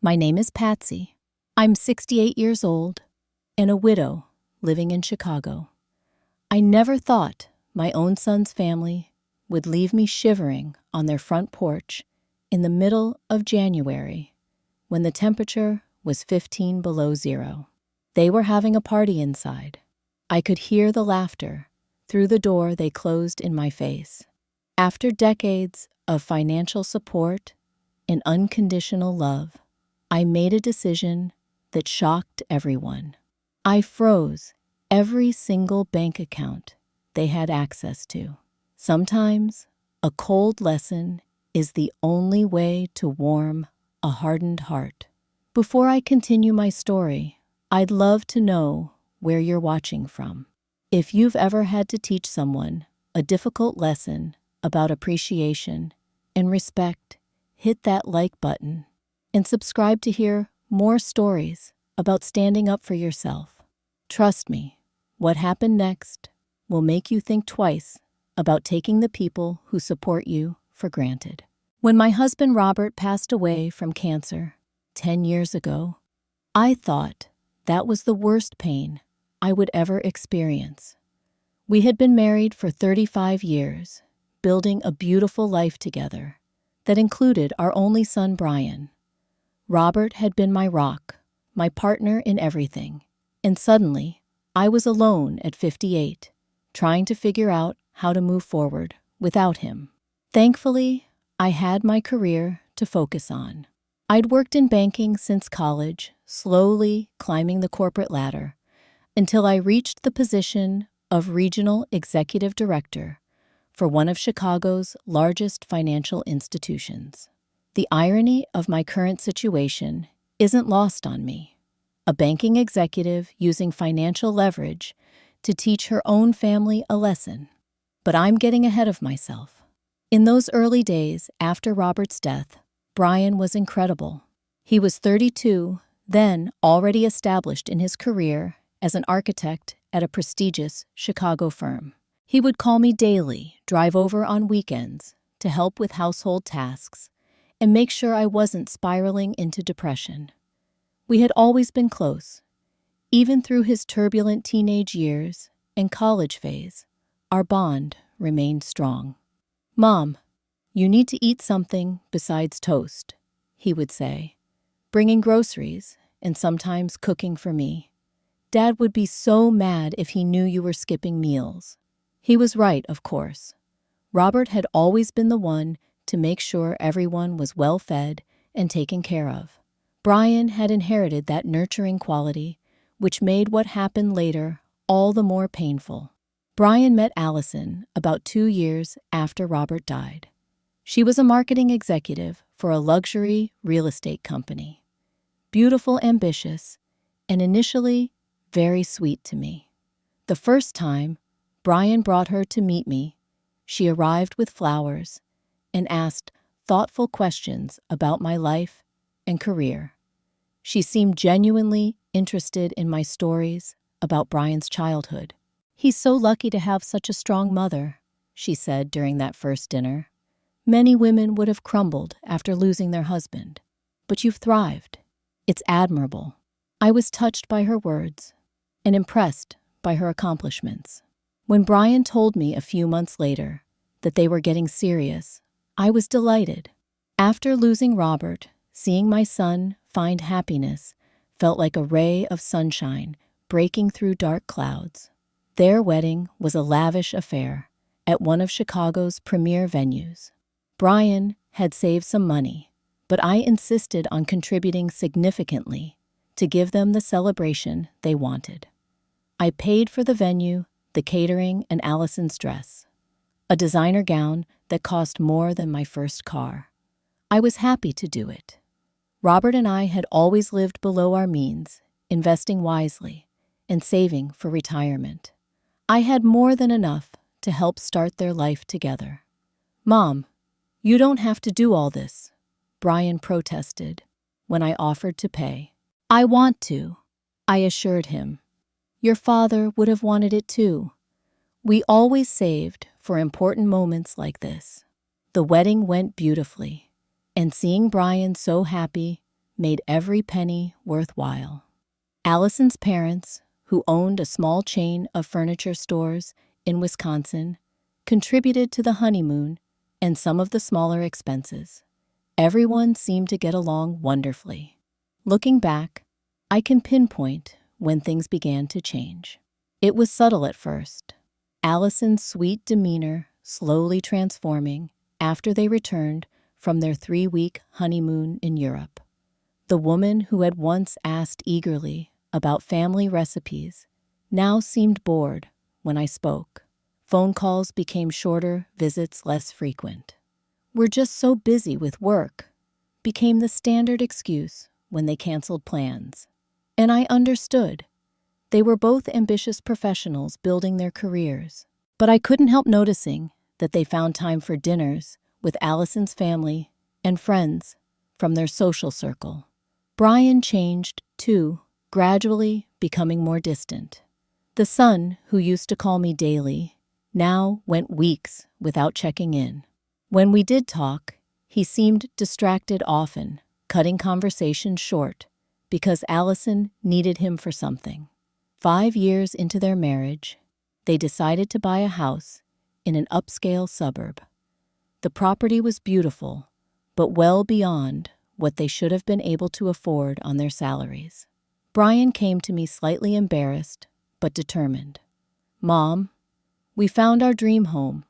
My name is Patsy. I'm 68 years old and a widow living in Chicago. I never thought my own son's family would leave me shivering on their front porch in the middle of January when the temperature was 15 below zero. They were having a party inside. I could hear the laughter through the door they closed in my face. After decades of financial support and unconditional love, I made a decision that shocked everyone. I froze every single bank account they had access to. Sometimes a cold lesson is the only way to warm a hardened heart. Before I continue my story, I'd love to know where you're watching from. If you've ever had to teach someone a difficult lesson about appreciation and respect, hit that like button and subscribe to hear more stories about standing up for yourself. Trust me, what happened next will make you think twice about taking the people who support you for granted. When my husband Robert passed away from cancer 10 years ago, I thought that was the worst pain I would ever experience. We had been married for 35 years, building a beautiful life together that included our only son, Brian. Robert had been my rock, my partner in everything, and suddenly I was alone at 58, trying to figure out how to move forward without him. Thankfully, I had my career to focus on. I'd worked in banking since college, slowly climbing the corporate ladder, until I reached the position of Regional Executive Director for one of Chicago's largest financial institutions. The irony of my current situation isn't lost on me. A banking executive using financial leverage to teach her own family a lesson. But I'm getting ahead of myself. In those early days after Robert's death, Brian was incredible. He was 32, then already established in his career as an architect at a prestigious Chicago firm. He would call me daily, drive over on weekends to help with household tasks, and make sure I wasn't spiraling into depression. We had always been close. Even through his turbulent teenage years and college phase, our bond remained strong. "Mom, you need to eat something besides toast," he would say, bringing groceries and sometimes cooking for me. "Dad would be so mad if he knew you were skipping meals." He was right, of course. Robert had always been the one to make sure everyone was well fed and taken care of. Brian had inherited that nurturing quality, which made what happened later all the more painful. Brian met Allison about 2 years after Robert died. She was a marketing executive for a luxury real estate company. Beautiful, ambitious, and initially very sweet to me. The first time Brian brought her to meet me, she arrived with flowers and asked thoughtful questions about my life and career. She seemed genuinely interested in my stories about Brian's childhood. "He's so lucky to have such a strong mother," she said during that first dinner. "Many women would have crumbled after losing their husband, but you've thrived. It's admirable." I was touched by her words and impressed by her accomplishments. When Brian told me a few months later that they were getting serious, I was delighted. After losing Robert, seeing my son find happiness felt like a ray of sunshine breaking through dark clouds. Their wedding was a lavish affair at one of Chicago's premier venues. Brian had saved some money, but I insisted on contributing significantly to give them the celebration they wanted. I paid for the venue, the catering, and Allison's dress, a designer gown that cost more than my first car. I was happy to do it. Robert and I had always lived below our means, investing wisely and saving for retirement. I had more than enough to help start their life together. "Mom, you don't have to do all this," Brian protested when I offered to pay. "I want to," I assured him. "Your father would have wanted it too. We always saved for important moments like this." The wedding went beautifully, and seeing Brian so happy made every penny worthwhile. Allison's parents, who owned a small chain of furniture stores in Wisconsin, contributed to the honeymoon and some of the smaller expenses. Everyone seemed to get along wonderfully. Looking back, I can pinpoint when things began to change. It was subtle at first. Allison's sweet demeanor slowly transforming after they returned from their 3-week honeymoon in Europe. The woman who had once asked eagerly about family recipes now seemed bored when I spoke. Phone calls became shorter, visits less frequent. "We're just so busy with work," became the standard excuse when they canceled plans. And I understood. They were both ambitious professionals building their careers. But I couldn't help noticing that they found time for dinners with Allison's family and friends from their social circle. Brian changed, too, gradually becoming more distant. The son, who used to call me daily, now went weeks without checking in. When we did talk, he seemed distracted often, cutting conversations short because Allison needed him for something. 5 years into their marriage, they decided to buy a house in an upscale suburb. The property was beautiful, but well beyond what they should have been able to afford on their salaries. Brian came to me slightly embarrassed, but determined. "Mom, we found our dream home,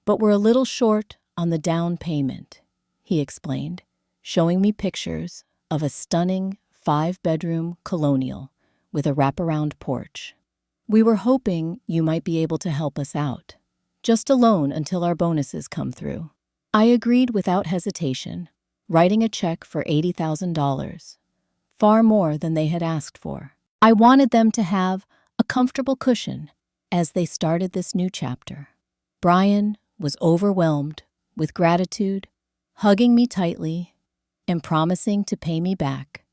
but we're a little short on the down payment," he explained, showing me pictures of a stunning 5-bedroom colonial with a wraparound porch. "We were hoping you might be able to help us out. Just a loan until our bonuses come through." I agreed without hesitation, writing a check for $80,000, far more than they had asked for. I wanted them to have a comfortable cushion as they started this new chapter. Brian was overwhelmed with gratitude, hugging me tightly and promising to pay me back,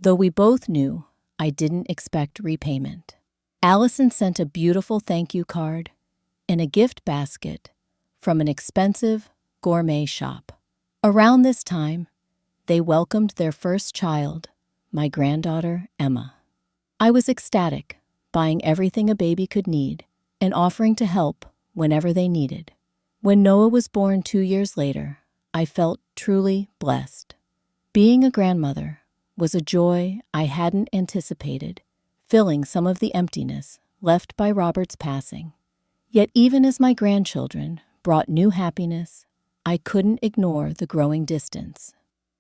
though we both knew I didn't expect repayment. Allison sent a beautiful thank you card and a gift basket from an expensive gourmet shop. Around this time, they welcomed their first child, my granddaughter, Emma. I was ecstatic, buying everything a baby could need and offering to help whenever they needed. When Noah was born 2 years later, I felt truly blessed. Being a grandmother was a joy I hadn't anticipated, filling some of the emptiness left by Robert's passing. Yet even as my grandchildren brought new happiness, I couldn't ignore the growing distance.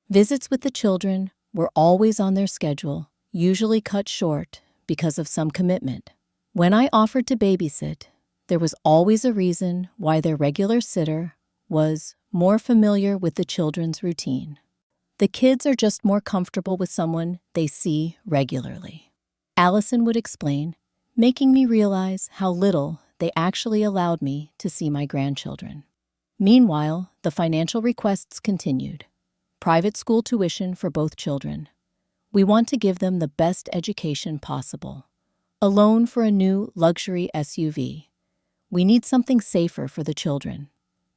Visits with the children were always on their schedule, usually cut short because of some commitment. When I offered to babysit, there was always a reason why their regular sitter was more familiar with the children's routine. The kids are just more comfortable with someone they see regularly, Allison would explain, making me realize how little they actually allowed me to see my grandchildren. Meanwhile, the financial requests continued. Private school tuition for both children. We want to give them the best education possible. A loan for a new luxury SUV. We need something safer for the children.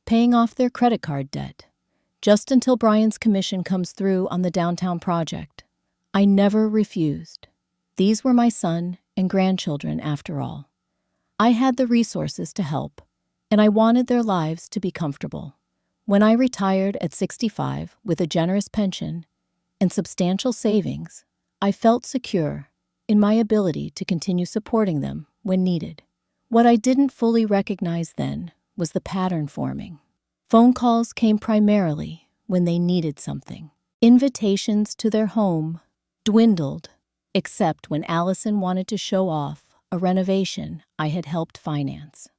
Paying off their credit card debt. Just until Brian's commission comes through on the downtown project. I never refused. These were my son and grandchildren after all. I had the resources to help, and I wanted their lives to be comfortable. When I retired at 65 with a generous pension and substantial savings, I felt secure in my ability to continue supporting them when needed. What I didn't fully recognize then was the pattern forming. Phone calls came primarily when they needed something. Invitations to their home dwindled, except when Allison wanted to show off a renovation I had helped finance.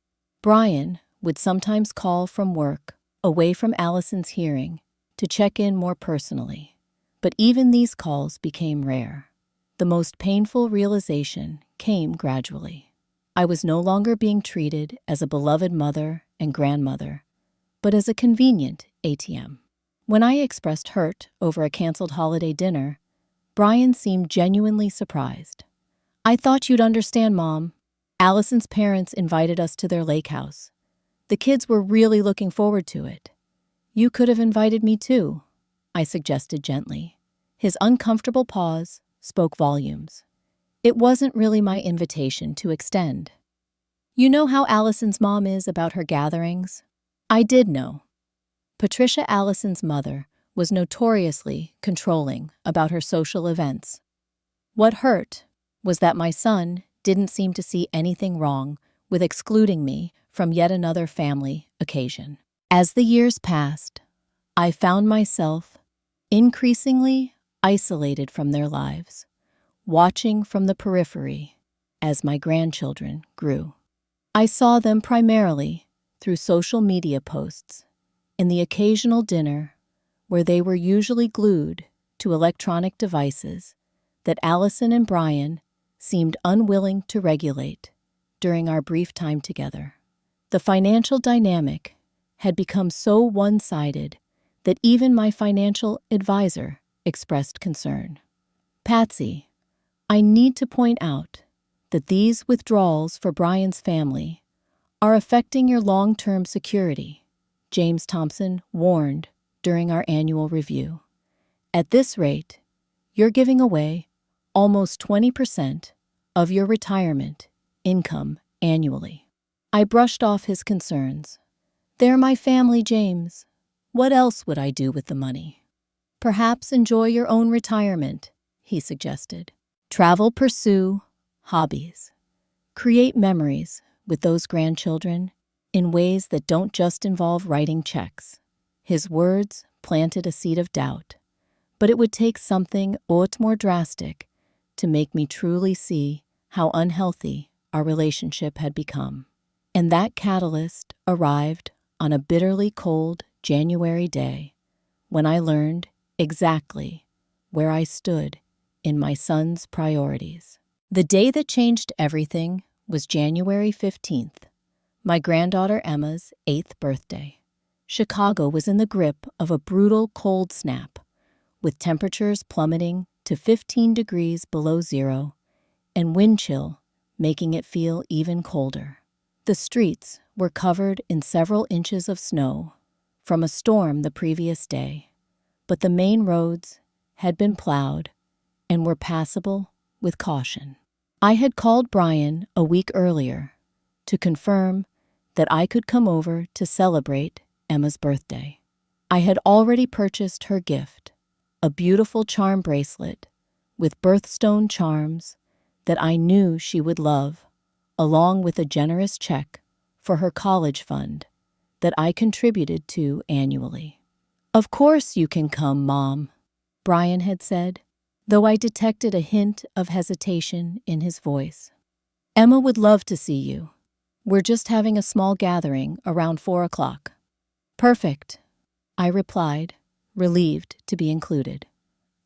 Brian would sometimes call from work, away from Allison's hearing, to check in more personally. But even these calls became rare. The most painful realization came gradually. I was no longer being treated as a beloved mother and grandmother, but as a convenient ATM. When I expressed hurt over a canceled holiday dinner, Brian seemed genuinely surprised. "I thought you'd understand, Mom. Allison's parents invited us to their lake house. The kids were really looking forward to it. You could have invited me too," I suggested gently. His uncomfortable pause spoke volumes. It wasn't really my invitation to extend. You know how Allison's mom is about her gatherings? I did know. Patricia Allison's mother was notoriously controlling about her social events. What hurt was that my son didn't seem to see anything wrong with excluding me from yet another family occasion. As the years passed, I found myself increasingly isolated from their lives, watching from the periphery as my grandchildren grew. I saw them primarily through social media posts and the occasional dinner where they were usually glued to electronic devices that Allison and Brian seemed unwilling to regulate during our brief time together. The financial dynamic had become so one-sided that even my financial advisor expressed concern. Patsy, I need to point out that these withdrawals for Brian's family are affecting your long-term security, James Thompson warned during our annual review. At this rate, you're giving away almost 20% of your retirement income annually. I brushed off his concerns. They're my family, James. What else would I do with the money? Perhaps enjoy your own retirement, he suggested. Travel, pursue hobbies. Create memories with those grandchildren in ways that don't just involve writing checks. His words planted a seed of doubt, but it would take something more drastic to make me truly see how unhealthy our relationship had become. And that catalyst arrived on a bitterly cold January day when I learned exactly where I stood in my son's priorities. The day that changed everything was January 15th, my granddaughter Emma's 8th birthday. Chicago was in the grip of a brutal cold snap, with temperatures plummeting to 15 degrees below zero and wind chill making it feel even colder. The streets were covered in several inches of snow from a storm the previous day, but the main roads had been plowed and were passable with caution. I had called Brian a week earlier to confirm that I could come over to celebrate Emma's birthday. I had already purchased her gift, a beautiful charm bracelet with birthstone charms that I knew she would love, along with a generous check for her college fund that I contributed to annually. Of course you can come, Mom, Brian had said, though I detected a hint of hesitation in his voice. Emma would love to see you. We're just having a small gathering around 4 o'clock. Perfect, I replied, relieved to be included.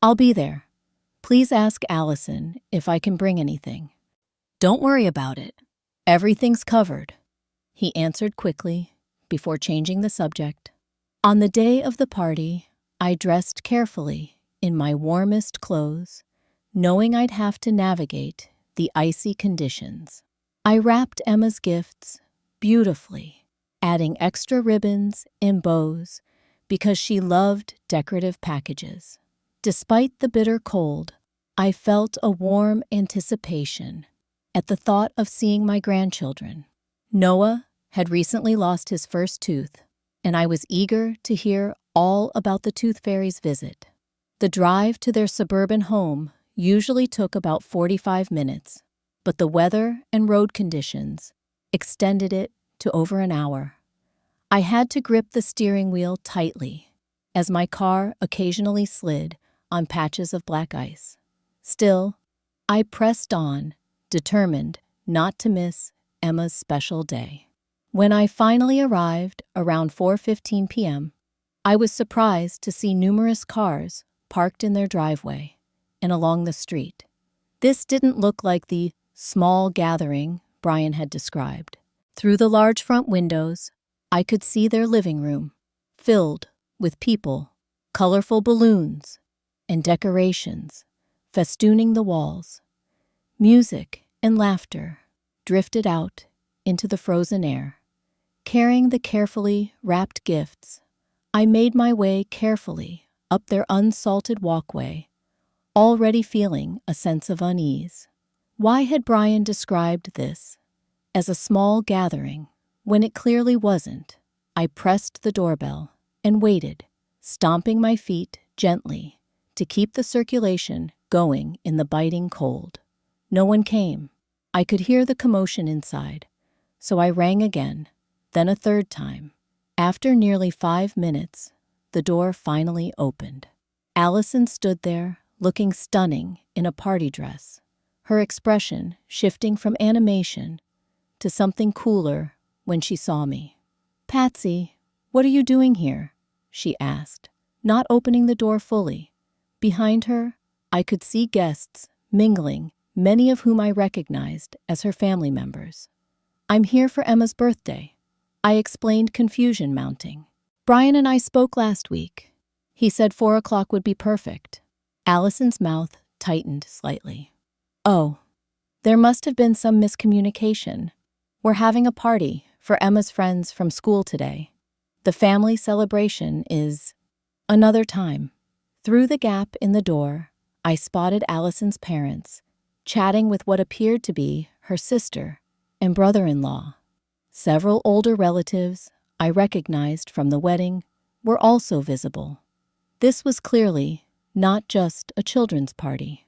I'll be there. Please ask Allison if I can bring anything. Don't worry about it. Everything's covered, he answered quickly before changing the subject. On the day of the party, I dressed carefully in my warmest clothes, knowing I'd have to navigate the icy conditions. I wrapped Emma's gifts beautifully, adding extra ribbons and bows because she loved decorative packages. Despite the bitter cold, I felt a warm anticipation at the thought of seeing my grandchildren. Noah had recently lost his first tooth, and I was eager to hear all about the tooth fairy's visit. The drive to their suburban home usually took about 45 minutes, but the weather and road conditions extended it to over an hour. I had to grip the steering wheel tightly as my car occasionally slid on patches of black ice. Still, I pressed on, determined not to miss Emma's special day. When I finally arrived around 4:15 p.m., I was surprised to see numerous cars parked in their driveway and along the street. This didn't look like the small gathering Brian had described. Through the large front windows, I could see their living room, filled with people, colorful balloons, and decorations festooning the walls. Music and laughter drifted out into the frozen air. Carrying the carefully wrapped gifts, I made my way carefully up their unsalted walkway already feeling a sense of unease. Why had Brian described this as a small gathering when it clearly wasn't? I pressed the doorbell and waited, stomping my feet gently to keep the circulation going in the biting cold. No one came. I could hear the commotion inside, so I rang again, then a third time. After nearly 5 minutes, the door finally opened. Allison stood there, looking stunning in a party dress, her expression shifting from animation to something cooler when she saw me. "Patsy, what are you doing here?" she asked, not opening the door fully. Behind her, I could see guests mingling, many of whom I recognized as her family members. "I'm here for Emma's birthday," I explained, confusion mounting. "Brian and I spoke last week. He said 4 o'clock would be perfect." Allison's mouth tightened slightly. "Oh, there must have been some miscommunication. We're having a party for Emma's friends from school today. The family celebration is another time." Through the gap in the door, I spotted Allison's parents, chatting with what appeared to be her sister and brother-in-law. Several older relatives I recognized from the wedding were also visible. This was clearly not just a children's party.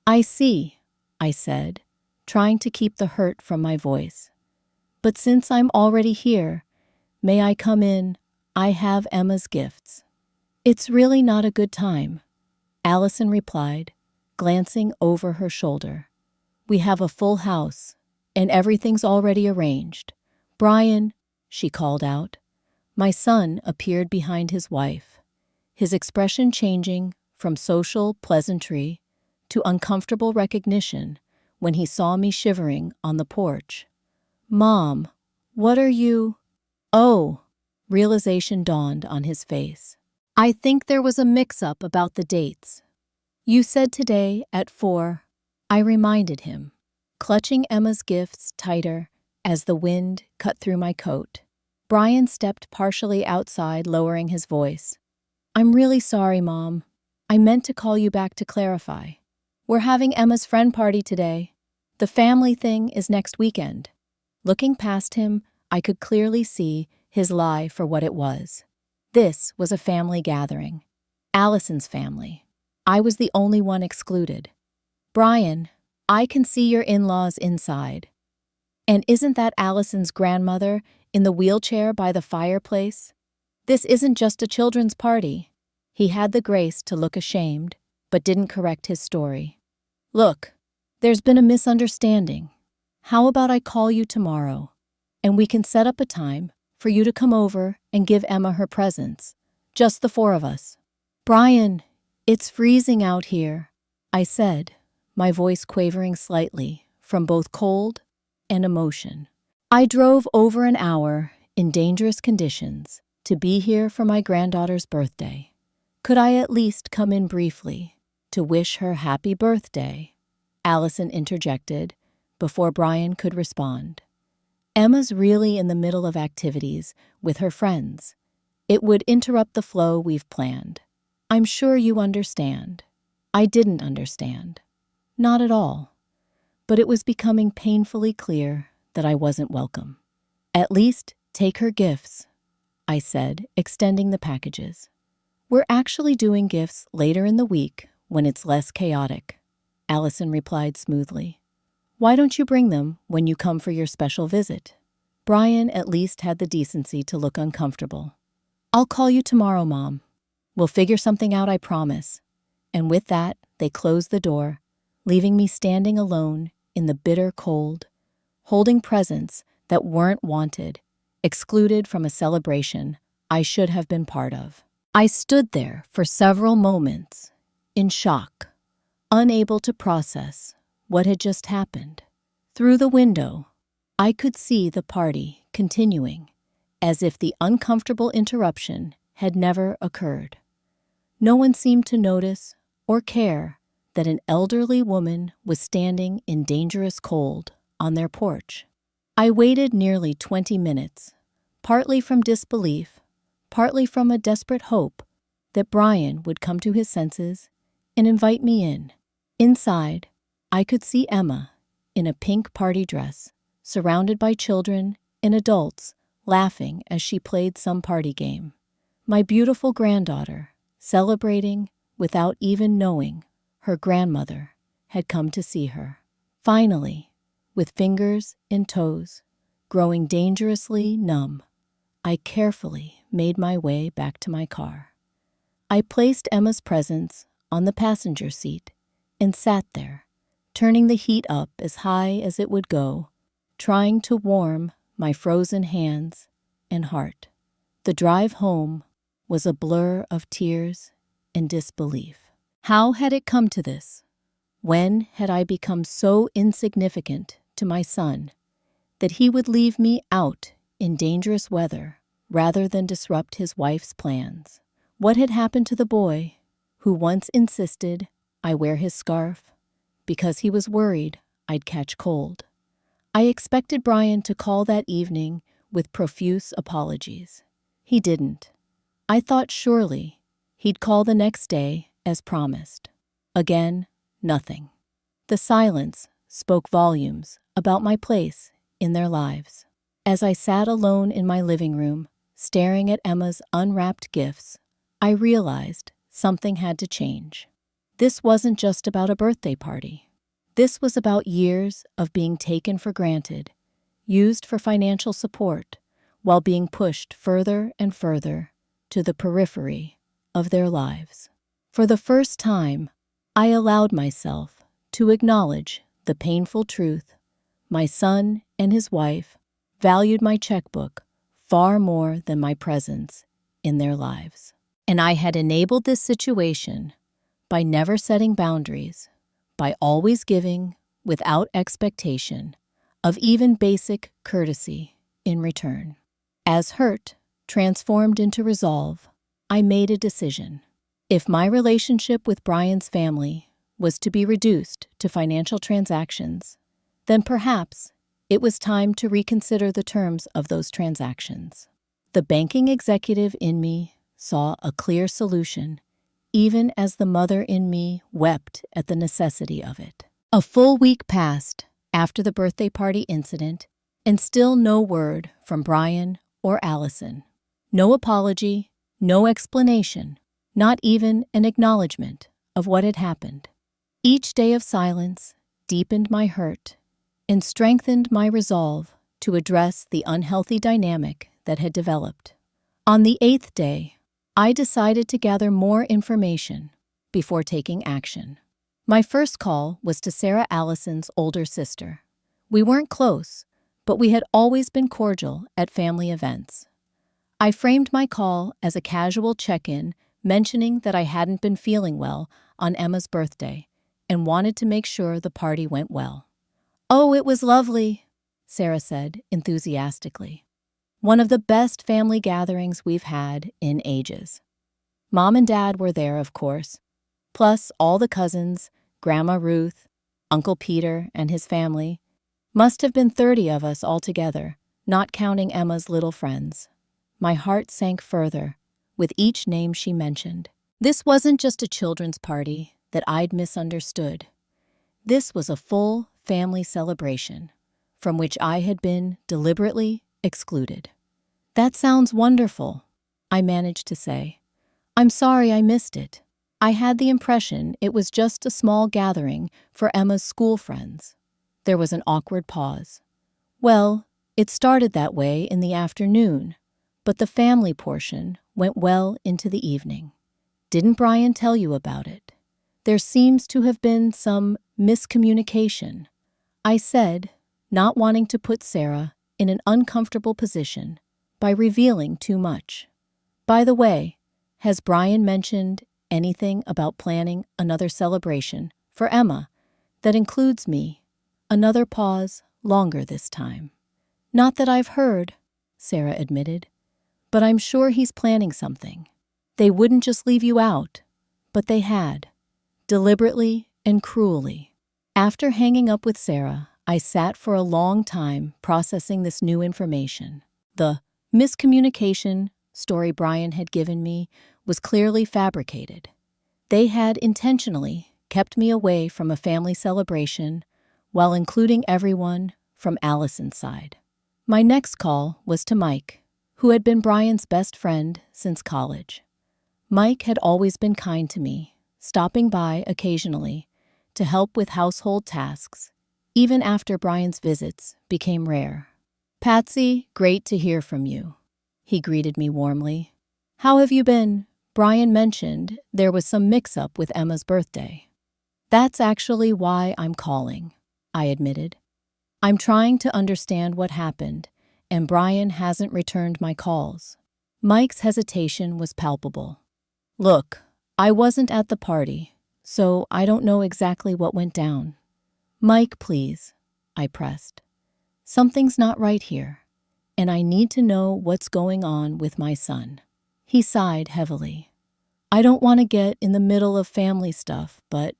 "I see," I said, trying to keep the hurt from my voice. "But since I'm already here, may I come in? I have Emma's gifts." "It's really not a good time," Allison replied, glancing over her shoulder. "We have a full house, and everything's already arranged." "Brian," she called out. My son appeared behind his wife, his expression changing from social pleasantry to uncomfortable recognition when he saw me shivering on the porch. "Mom, what are you—" "Oh," realization dawned on his face. "I think there was a mix-up about the dates. You said today at 4. I reminded him, clutching Emma's gifts tighter as the wind cut through my coat. Brian stepped partially outside, lowering his voice. "I'm really sorry, Mom. I meant to call you back to clarify. We're having Emma's friend party today. The family thing is next weekend." Looking past him, I could clearly see his lie for what it was. This was a family gathering. Allison's family. I was the only one excluded. "Brian, I can see your in-laws inside. And isn't that Allison's grandmother in the wheelchair by the fireplace? This isn't just a children's party." He had the grace to look ashamed, but didn't correct his story. "Look, there's been a misunderstanding. How about I call you tomorrow, and we can set up a time for you to come over and give Emma her presents, just the 4 of us." "Brian, it's freezing out here," I said, my voice quavering slightly from both cold and emotion. "I drove over an hour in dangerous conditions to be here for my granddaughter's birthday. Could I at least come in briefly to wish her happy birthday?" Allison interjected before Brian could respond. "Emma's really in the middle of activities with her friends. It would interrupt the flow we've planned. I'm sure you understand." I didn't understand. Not at all. But it was becoming painfully clear that I wasn't welcome. "At least take her gifts," I said, extending the packages. "We're actually doing gifts later in the week when it's less chaotic," Allison replied smoothly. "Why don't you bring them when you come for your special visit?" Brian at least had the decency to look uncomfortable. "I'll call you tomorrow, Mom. We'll figure something out, I promise." And with that, they closed the door, leaving me standing alone in the bitter cold, holding presents that weren't wanted, excluded from a celebration I should have been part of. I stood there for several moments, in shock, unable to process what had just happened. Through the window, I could see the party continuing, as if the uncomfortable interruption had never occurred. No one seemed to notice or care that an elderly woman was standing in dangerous cold on their porch. I waited nearly 20 minutes, partly from disbelief, partly from a desperate hope that Brian would come to his senses and invite me in. Inside, I could see Emma in a pink party dress, surrounded by children and adults laughing as she played some party game. My beautiful granddaughter, celebrating without even knowing her grandmother had come to see her. Finally, with fingers and toes growing dangerously numb, I carefully made my way back to my car. I placed Emma's presents on the passenger seat and sat there, turning the heat up as high as it would go, trying to warm my frozen hands and heart. The drive home was a blur of tears and disbelief. How had it come to this? When had I become so insignificant to my son that he would leave me out in dangerous weather rather than disrupt his wife's plans? What had happened to the boy who once insisted I wear his scarf because he was worried I'd catch cold? I expected Brian to call that evening with profuse apologies. He didn't. I thought surely he'd call the next day as promised. Again, nothing. The silence spoke volumes about my place in their lives. As I sat alone in my living room, staring at Emma's unwrapped gifts, I realized something had to change. This wasn't just about a birthday party. This was about years of being taken for granted, used for financial support, while being pushed further and further to the periphery of their lives. For the first time, I allowed myself to acknowledge the painful truth. My son and his wife valued my checkbook far more than my presence in their lives. And I had enabled this situation by never setting boundaries, by always giving without expectation of even basic courtesy in return. As hurt transformed into resolve, I made a decision. If my relationship with Brian's family was to be reduced to financial transactions, then perhaps it was time to reconsider the terms of those transactions. The banking executive in me saw a clear solution, even as the mother in me wept at the necessity of it. A full week passed after the birthday party incident, and still no word from Brian or Allison. No apology, no explanation, not even an acknowledgement of what had happened. Each day of silence deepened my hurt and strengthened my resolve to address the unhealthy dynamic that had developed. On the 8th day, I decided to gather more information before taking action. My first call was to Sarah Allison's older sister. We weren't close, but we had always been cordial at family events. I framed my call as a casual check-in, mentioning that I hadn't been feeling well on Emma's birthday and wanted to make sure the party went well. "Oh, it was lovely," Sarah said enthusiastically. "One of the best family gatherings we've had in ages." Mom and Dad were there, of course, plus all the cousins, Grandma Ruth, Uncle Peter and his family. Must have been 30 of us altogether, not counting Emma's little friends. My heart sank further with each name she mentioned. This wasn't just a children's party that I'd misunderstood. This was a full family celebration from which I had been deliberately excluded. "That sounds wonderful," I managed to say. "I'm sorry I missed it. I had the impression it was just a small gathering for Emma's school friends." There was an awkward pause. "Well, it started that way in the afternoon, but the family portion went well into the evening. Didn't Brian tell you about it? There seems to have been some miscommunication," I said, not wanting to put Sarah in an uncomfortable position by revealing too much. "By the way, has Brian mentioned anything about planning another celebration for Emma that includes me?" Another pause, longer this time. "Not that I've heard," Sarah admitted, "but I'm sure he's planning something. They wouldn't just leave you out, but they had, deliberately and cruelly." After hanging up with Sarah, I sat for a long time processing this new information. The miscommunication story Brian had given me was clearly fabricated. They had intentionally kept me away from a family celebration while including everyone from Allison's side. My next call was to Mike, who had been Brian's best friend since college. Mike had always been kind to me, stopping by occasionally to help with household tasks, even after Brian's visits became rare. "Patsy, great to hear from you," he greeted me warmly. "How have you been? Brian mentioned there was some mix-up with Emma's birthday." "That's actually why I'm calling," I admitted. "I'm trying to understand what happened, and Brian hasn't returned my calls." Mike's hesitation was palpable. "Look, I wasn't at the party, so I don't know exactly what went down." "Mike, please," I pressed. "Something's not right here, and I need to know what's going on with my son." He sighed heavily. "I don't want to get in the middle of family stuff, but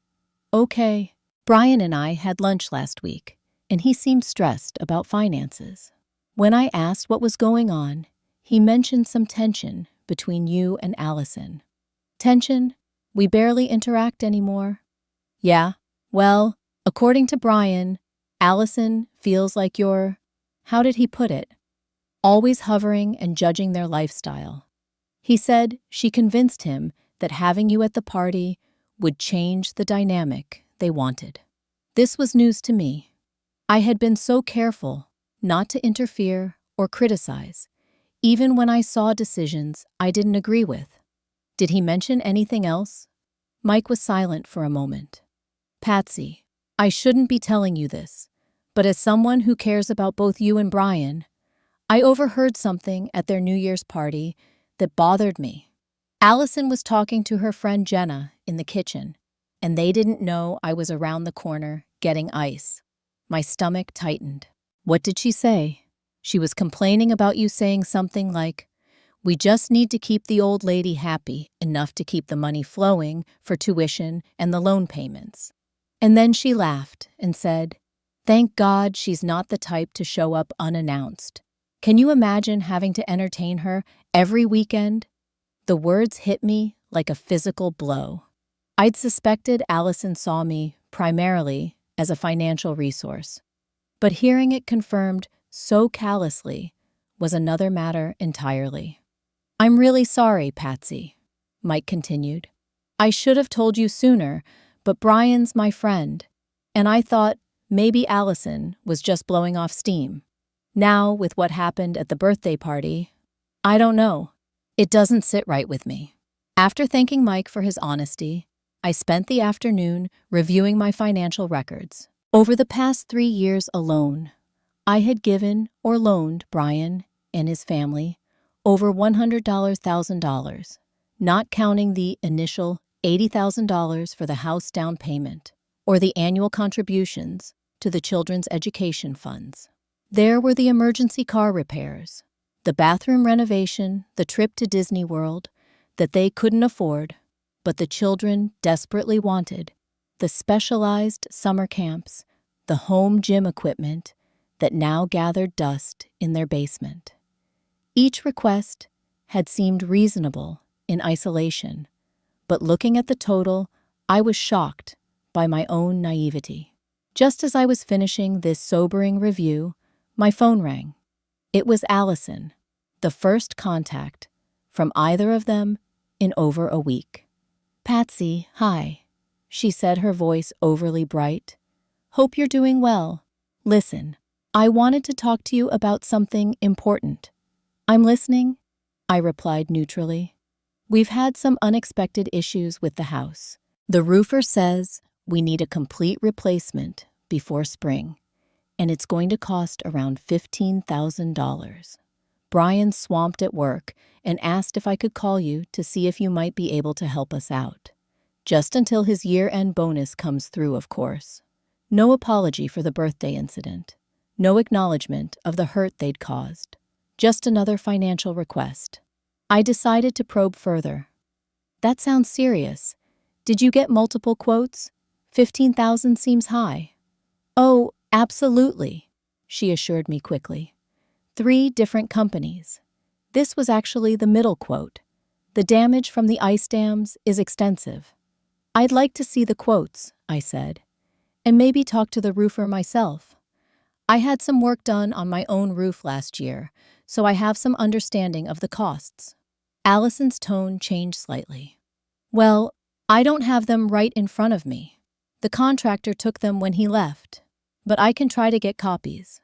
okay." Brian and I had lunch last week, and he seemed stressed about finances. When I asked what was going on, he mentioned some tension between you and Allison. "Tension? We barely interact anymore." "Yeah, well, according to Brian, Allison feels like you're, how did he put it? Always hovering and judging their lifestyle. He said she convinced him that having you at the party would change the dynamic they wanted." This was news to me. I had been so careful not to interfere or criticize, even when I saw decisions I didn't agree with. "Did he mention anything else?" Mike was silent for a moment. "Patsy, I shouldn't be telling you this, but as someone who cares about both you and Brian, I overheard something at their New Year's party that bothered me. Allison was talking to her friend Jenna in the kitchen, and they didn't know I was around the corner getting ice." My stomach tightened. "What did she say?" "She was complaining about you saying something like, 'We just need to keep the old lady happy enough to keep the money flowing for tuition and the loan payments.' And then she laughed and said, 'Thank God she's not the type to show up unannounced.' Can you imagine having to entertain her every weekend?" The words hit me like a physical blow. I'd suspected Allison saw me primarily as a financial resource, but hearing it confirmed so callously was another matter entirely. "I'm really sorry, Patsy," Mike continued. "I should have told you sooner, but Brian's my friend, and I thought maybe Allison was just blowing off steam. Now, with what happened at the birthday party, I don't know. It doesn't sit right with me." After thanking Mike for his honesty, I spent the afternoon reviewing my financial records. Over the past 3 years alone, I had given or loaned Brian and his family over $100,000, not counting the initial $80,000 for the house down payment or the annual contributions to the children's education funds. There were the emergency car repairs, the bathroom renovation, the trip to Disney World that they couldn't afford, but the children desperately wanted, the specialized summer camps, the home gym equipment that now gathered dust in their basement. Each request had seemed reasonable in isolation, but looking at the total, I was shocked by my own naivety. Just as I was finishing this sobering review, my phone rang. It was Allison, the first contact from either of them in over a week. "Patsy, hi," she said, her voice overly bright. "Hope you're doing well. Listen, I wanted to talk to you about something important." "I'm listening," I replied neutrally. "We've had some unexpected issues with the house. The roofer says we need a complete replacement before spring, and it's going to cost around $15,000. Brian's swamped at work and asked if I could call you to see if you might be able to help us out. Just until his year-end bonus comes through, of course. No apology for the birthday incident. No acknowledgement of the hurt they'd caused. Just another financial request." I decided to probe further. "That sounds serious. Did you get multiple quotes? 15,000 seems high." "Oh, absolutely," she assured me quickly. 3 different companies. This was actually the middle quote. "The damage from the ice dams is extensive. I'd like to see the quotes, I said, and maybe talk to the roofer myself. I had some work done on my own roof last year, so I have some understanding of the costs. Allison's tone changed slightly. Well, I don't have them right in front of me. The contractor took them when he left, but I can try to get copies.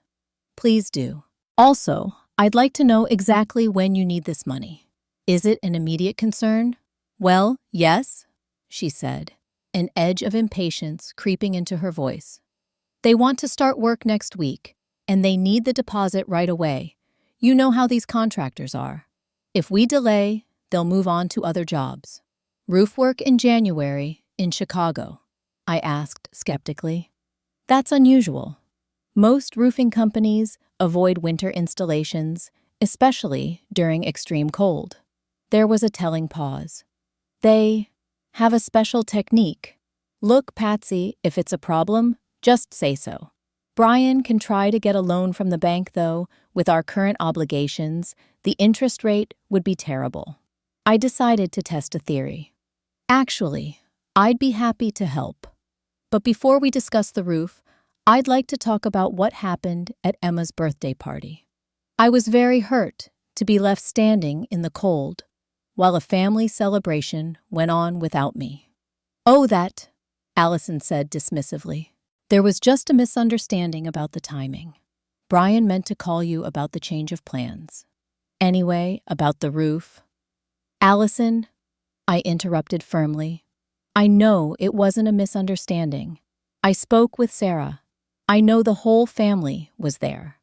Please do. Also, I'd like to know exactly when you need this money. Is it an immediate concern? Well, yes, she said, an edge of impatience creeping into her voice. They want to start work next week, and they need the deposit right away. You know how these contractors are. If we delay, they'll move on to other jobs. Roof work in January in Chicago, I asked skeptically. That's unusual. Most roofing companies avoid winter installations, especially during extreme cold. There was a telling pause. They have a special technique. Look, Patsy, if it's a problem, just say so. Brian can try to get a loan from the bank, though. With our current obligations, the interest rate would be terrible. I decided to test a theory. Actually, I'd be happy to help. But before we discuss the roof, I'd like to talk about what happened at Emma's birthday party. I was very hurt to be left standing in the cold while a family celebration went on without me. Oh, that, Allison said dismissively. There was just a misunderstanding about the timing. Brian meant to call you about the change of plans. Anyway, about the roof. Allison, I interrupted firmly. I know it wasn't a misunderstanding. I spoke with Sarah. I know the whole family was there.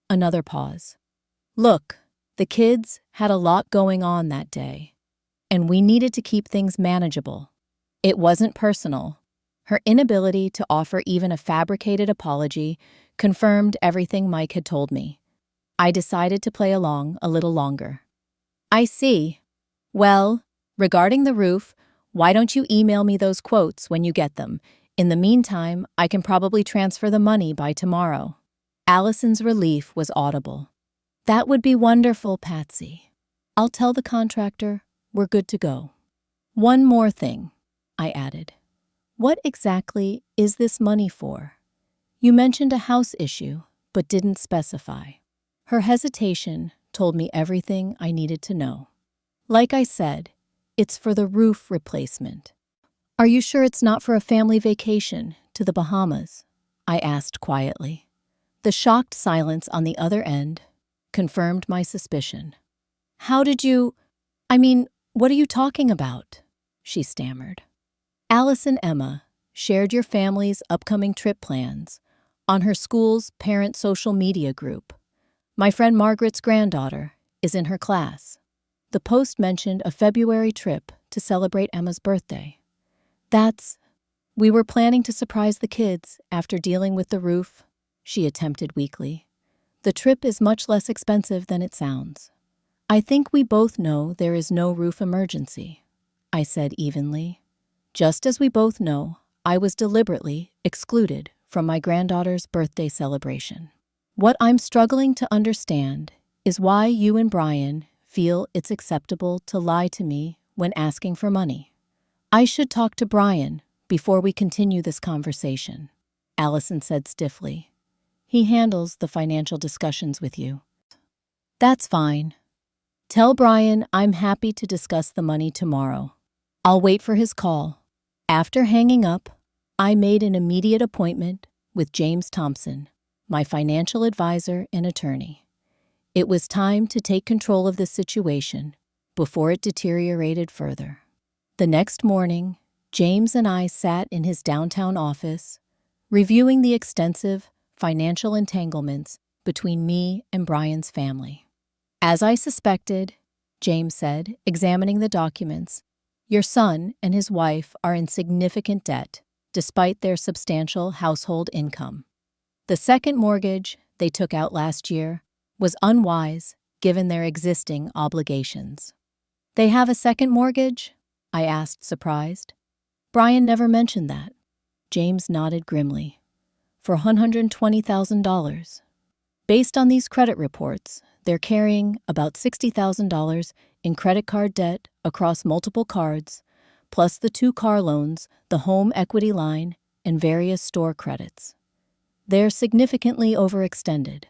Another pause. Look, the kids had a lot going on that day, and we needed to keep things manageable. It wasn't personal. Her inability to offer even a fabricated apology confirmed everything Mike had told me. I decided to play along a little longer. I see. Well, regarding the roof, why don't you email me those quotes when you get them? In the meantime, I can probably transfer the money by tomorrow. Allison's relief was audible. That would be wonderful, Patsy. I'll tell the contractor we're good to go. One more thing, I added. What exactly is this money for? You mentioned a house issue, but didn't specify. Her hesitation told me everything I needed to know. Like I said, it's for the roof replacement. Are you sure it's not for a family vacation to the Bahamas? I asked quietly. The shocked silence on the other end confirmed my suspicion. How did you... what are you talking about? She stammered. Alice and Emma shared your family's upcoming trip plans on her school's parent social media group. My friend Margaret's granddaughter is in her class. The post mentioned a February trip to celebrate Emma's birthday. We were planning to surprise the kids after dealing with the roof, she attempted weakly. The trip is much less expensive than it sounds. I think we both know there is no roof emergency, I said evenly. Just as we both know, I was deliberately excluded from my granddaughter's birthday celebration. What I'm struggling to understand is why you and Brian feel it's acceptable to lie to me when asking for money. I should talk to Brian before we continue this conversation, Allison said stiffly. He handles the financial discussions with you. That's fine. Tell Brian I'm happy to discuss the money tomorrow. I'll wait for his call. After hanging up, I made an immediate appointment with James Thompson, my financial advisor and attorney. It was time to take control of the situation before it deteriorated further. The next morning, James and I sat in his downtown office, reviewing the extensive financial entanglements between me and Brian's family. As I suspected, James said, examining the documents, your son and his wife are in significant debt, despite their substantial household income. The second mortgage they took out last year was unwise given their existing obligations. They have a second mortgage? I asked, surprised. Brian never mentioned that. James nodded grimly. For $120,000. Based on these credit reports, they're carrying about $60,000 in credit card debt across multiple cards, plus the 2 car loans, the home equity line, and various store credits. They're significantly overextended.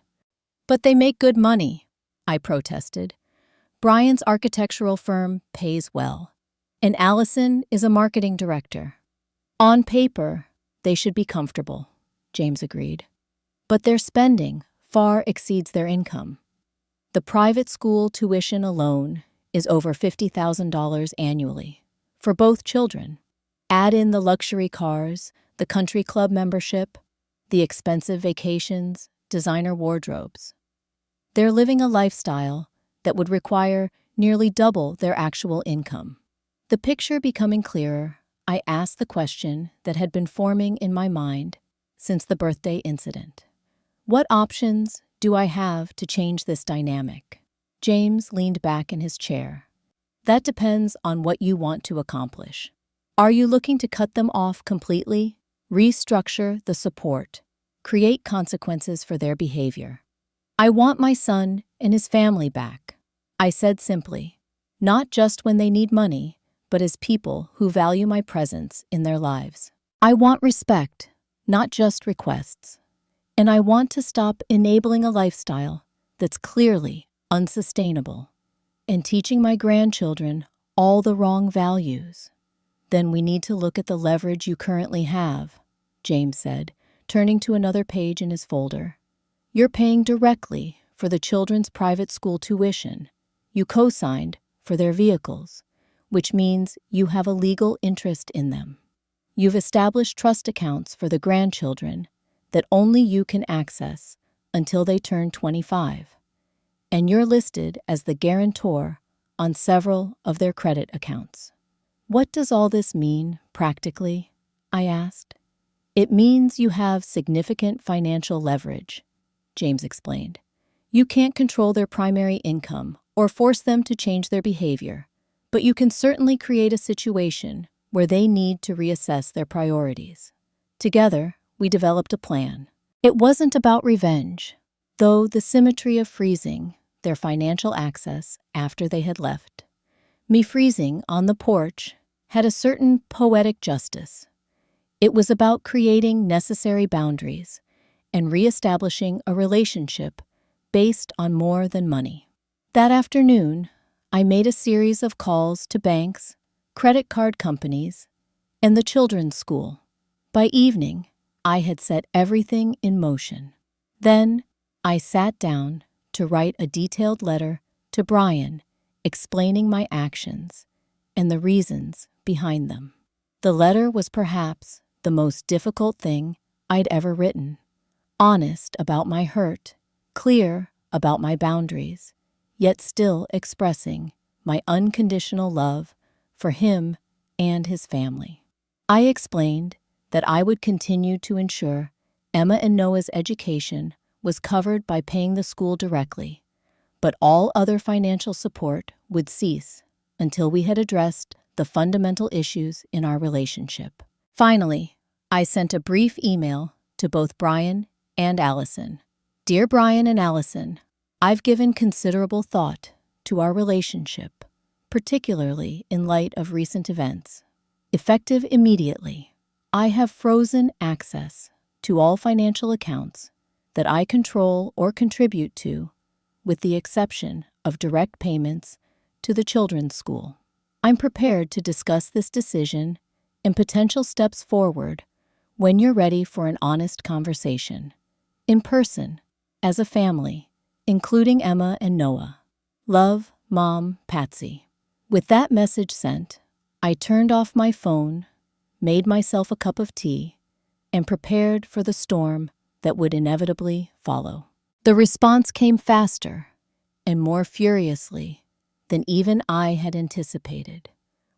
But they make good money, I protested. Brian's architectural firm pays well, and Allison is a marketing director. On paper, they should be comfortable, James agreed. But their spending far exceeds their income. The private school tuition alone is over $50,000 annually for both children. Add in the luxury cars, the country club membership, the expensive vacations, designer wardrobes. They're living a lifestyle that would require nearly double their actual income. The picture becoming clearer, I asked the question that had been forming in my mind since the birthday incident. What options do I have to change this dynamic? James leaned back in his chair. That depends on what you want to accomplish. Are you looking to cut them off completely? Restructure the support. Create consequences for their behavior. I want my son and his family back, I said simply, not just when they need money, but as people who value my presence in their lives. I want respect, not just requests. And I want to stop enabling a lifestyle that's clearly unsustainable and teaching my grandchildren all the wrong values. Then we need to look at the leverage you currently have, James said, turning to another page in his folder. You're paying directly for the children's private school tuition. You co-signed for their vehicles, which means you have a legal interest in them. You've established trust accounts for the grandchildren that only you can access until they turn 25. And you're listed as the guarantor on several of their credit accounts. What does all this mean, practically? I asked. It means you have significant financial leverage, James explained. You can't control their primary income or force them to change their behavior, but you can certainly create a situation where they need to reassess their priorities. Together, we developed a plan. It wasn't about revenge, though the symmetry of freezing their financial access after they had left. Me freezing on the porch had a certain poetic justice. It was about creating necessary boundaries and reestablishing a relationship based on more than money. That afternoon, I made a series of calls to banks, credit card companies, and the children's school. By evening, I had set everything in motion. Then, I sat down to write a detailed letter to Brian explaining my actions and the reasons behind them. The letter was perhaps the most difficult thing I'd ever written. Honest about my hurt, clear about my boundaries, yet still expressing my unconditional love for him and his family. I explained that I would continue to ensure Emma and Noah's education was covered by paying the school directly, but all other financial support would cease until we had addressed the fundamental issues in our relationship. Finally, I sent a brief email to both Brian and Allison. Dear Brian and Allison, I've given considerable thought to our relationship, particularly in light of recent events. Effective immediately, I have frozen access to all financial accounts that I control or contribute to, with the exception of direct payments to the children's school. I'm prepared to discuss this decision and potential steps forward when you're ready for an honest conversation, in person, as a family, including Emma and Noah. Love, Mom, Patsy. With that message sent, I turned off my phone, made myself a cup of tea, and prepared for the storm that would inevitably follow. The response came faster and more furiously than even I had anticipated.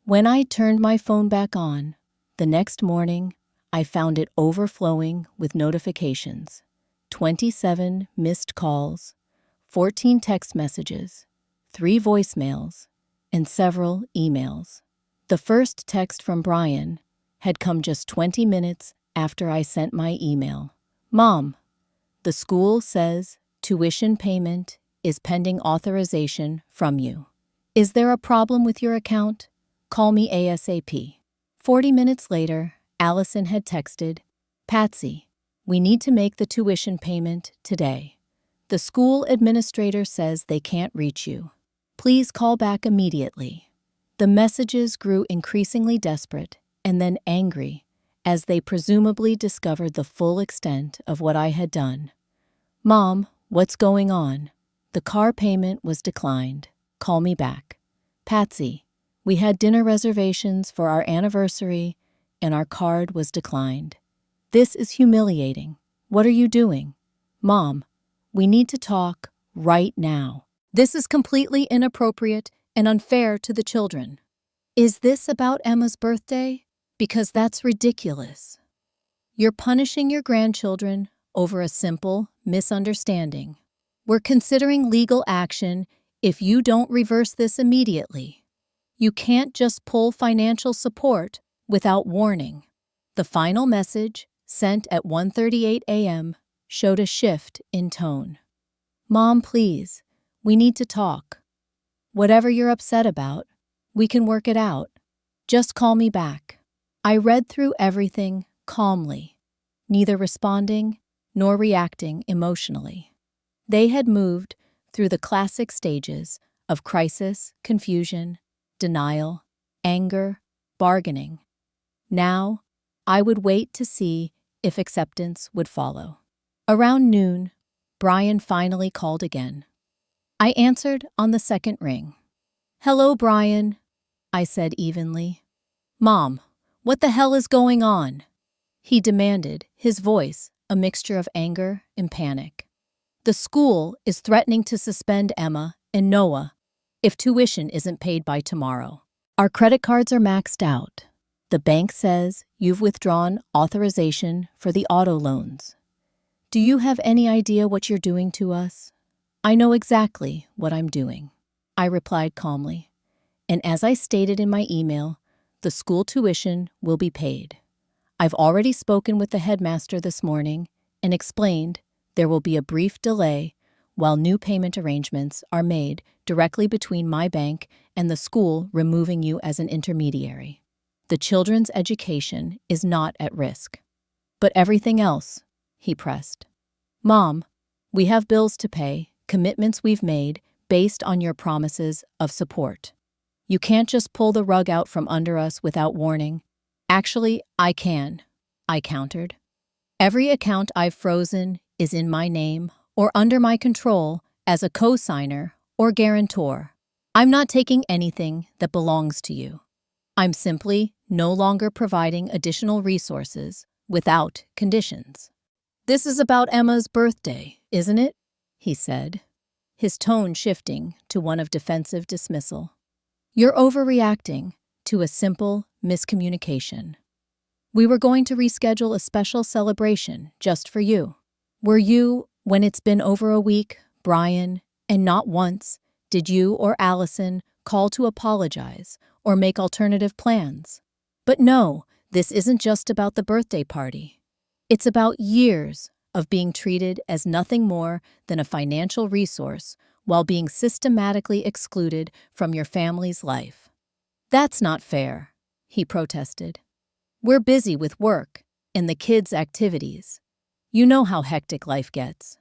When I turned my phone back on, the next morning, I found it overflowing with notifications. 27 missed calls, 14 text messages, 3 voicemails, and several emails. The first text from Brian had come just 20 minutes after I sent my email. Mom, the school says tuition payment is pending authorization from you. Is there a problem with your account? Call me ASAP. 40 minutes later, Allison had texted, Patsy, we need to make the tuition payment today. The school administrator says they can't reach you. Please call back immediately. The messages grew increasingly desperate and then angry as they presumably discovered the full extent of what I had done. Mom, what's going on? The car payment was declined. Call me back. Patsy, we had dinner reservations for our anniversary and our card was declined. This is humiliating. What are you doing? Mom, we need to talk right now. This is completely inappropriate and unfair to the children. Is this about Emma's birthday? Because that's ridiculous. You're punishing your grandchildren over a simple misunderstanding. We're considering legal action if you don't reverse this immediately. You can't just pull financial support without warning. The final message, sent at 1:38 a.m., showed a shift in tone. Mom, please, we need to talk. Whatever you're upset about, we can work it out. Just call me back. I read through everything calmly, neither responding nor reacting emotionally. They had moved through the classic stages of crisis, confusion, denial, anger, bargaining. Now, I would wait to see if acceptance would follow. Around noon, Brian finally called again. I answered on the second ring. Hello, Brian, I said evenly. Mom, what the hell is going on? He demanded, his voice a mixture of anger and panic. The school is threatening to suspend Emma and Noah if tuition isn't paid by tomorrow. Our credit cards are maxed out. The bank says you've withdrawn authorization for the auto loans. Do you have any idea what you're doing to us? I know exactly what I'm doing, I replied calmly. And as I stated in my email, the school tuition will be paid. I've already spoken with the headmaster this morning and explained there will be a brief delay while new payment arrangements are made directly between my bank and the school, removing you as an intermediary. The children's education is not at risk. But everything else, he pressed. Mom, we have bills to pay, commitments we've made based on your promises of support. You can't just pull the rug out from under us without warning. Actually, I can, I countered. Every account I've frozen is in my name or under my control as a co-signer or guarantor. I'm not taking anything that belongs to you. I'm simply no longer providing additional resources without conditions. This is about Emma's birthday, isn't it? He said, his tone shifting to one of defensive dismissal. You're overreacting to a simple miscommunication. We were going to reschedule a special celebration just for you. Were you, when it's been over a week, Brian, and not once did you or Allison call to apologize or make alternative plans? But no, this isn't just about the birthday party. It's about years of being treated as nothing more than a financial resource while being systematically excluded from your family's life. That's not fair, he protested. We're busy with work and the kids' activities. You know how hectic life gets.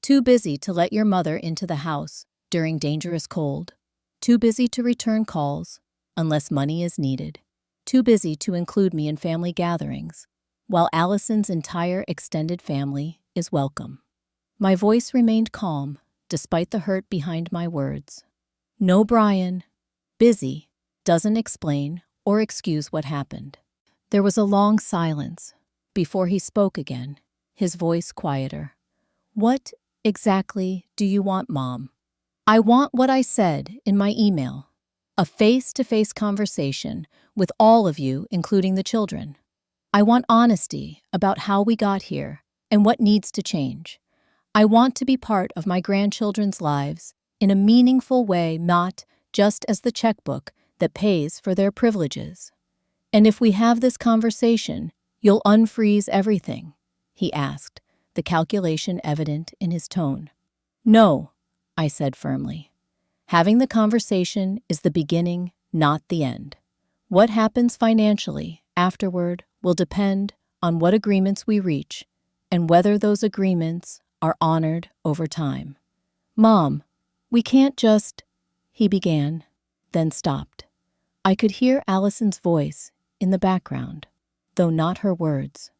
Too busy to let your mother into the house during dangerous cold. Too busy to return calls unless money is needed. Too busy to include me in family gatherings, while Allison's entire extended family is welcome. My voice remained calm despite the hurt behind my words. No, Brian, busy doesn't explain or excuse what happened. There was a long silence before he spoke again, his voice quieter. What exactly do you want, Mom? I want what I said in my email. A face-to-face conversation with all of you, including the children. I want honesty about how we got here and what needs to change. I want to be part of my grandchildren's lives in a meaningful way, not just as the checkbook that pays for their privileges. And if we have this conversation, you'll unfreeze everything, he asked, the calculation evident in his tone. No, I said firmly. Having the conversation is the beginning, not the end. What happens financially afterward will depend on what agreements we reach and whether those agreements are honored over time. Mom, we can't just, he began, then stopped. I could hear Allison's voice in the background, though not her words.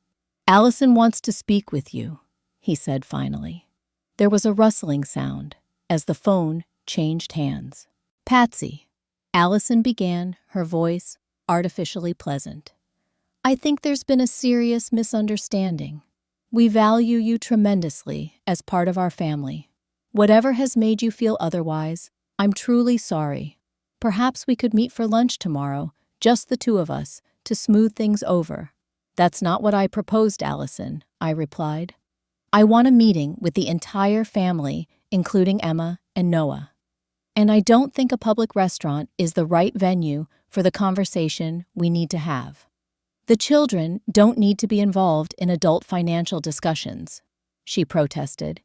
Allison wants to speak with you, he said finally. There was a rustling sound as the phone changed hands. Patsy, Allison began, her voice artificially pleasant. I think there's been a serious misunderstanding. We value you tremendously as part of our family. Whatever has made you feel otherwise, I'm truly sorry. Perhaps we could meet for lunch tomorrow, just the two of us, to smooth things over. That's not what I proposed, Allison, I replied. I want a meeting with the entire family, including Emma and Noah. And I don't think a public restaurant is the right venue for the conversation we need to have. The children don't need to be involved in adult financial discussions, she protested.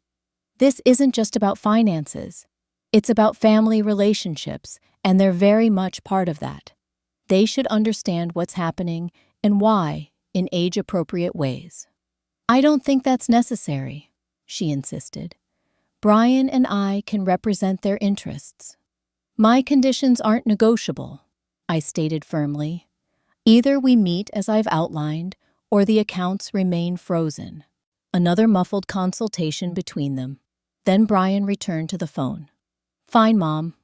This isn't just about finances. It's about family relationships, and they're very much part of that. They should understand what's happening and why in age-appropriate ways. I don't think that's necessary, she insisted. Brian and I can represent their interests. My conditions aren't negotiable, I stated firmly. Either we meet as I've outlined, or the accounts remain frozen. Another muffled consultation between them. Then Brian returned to the phone. Fine, Mom.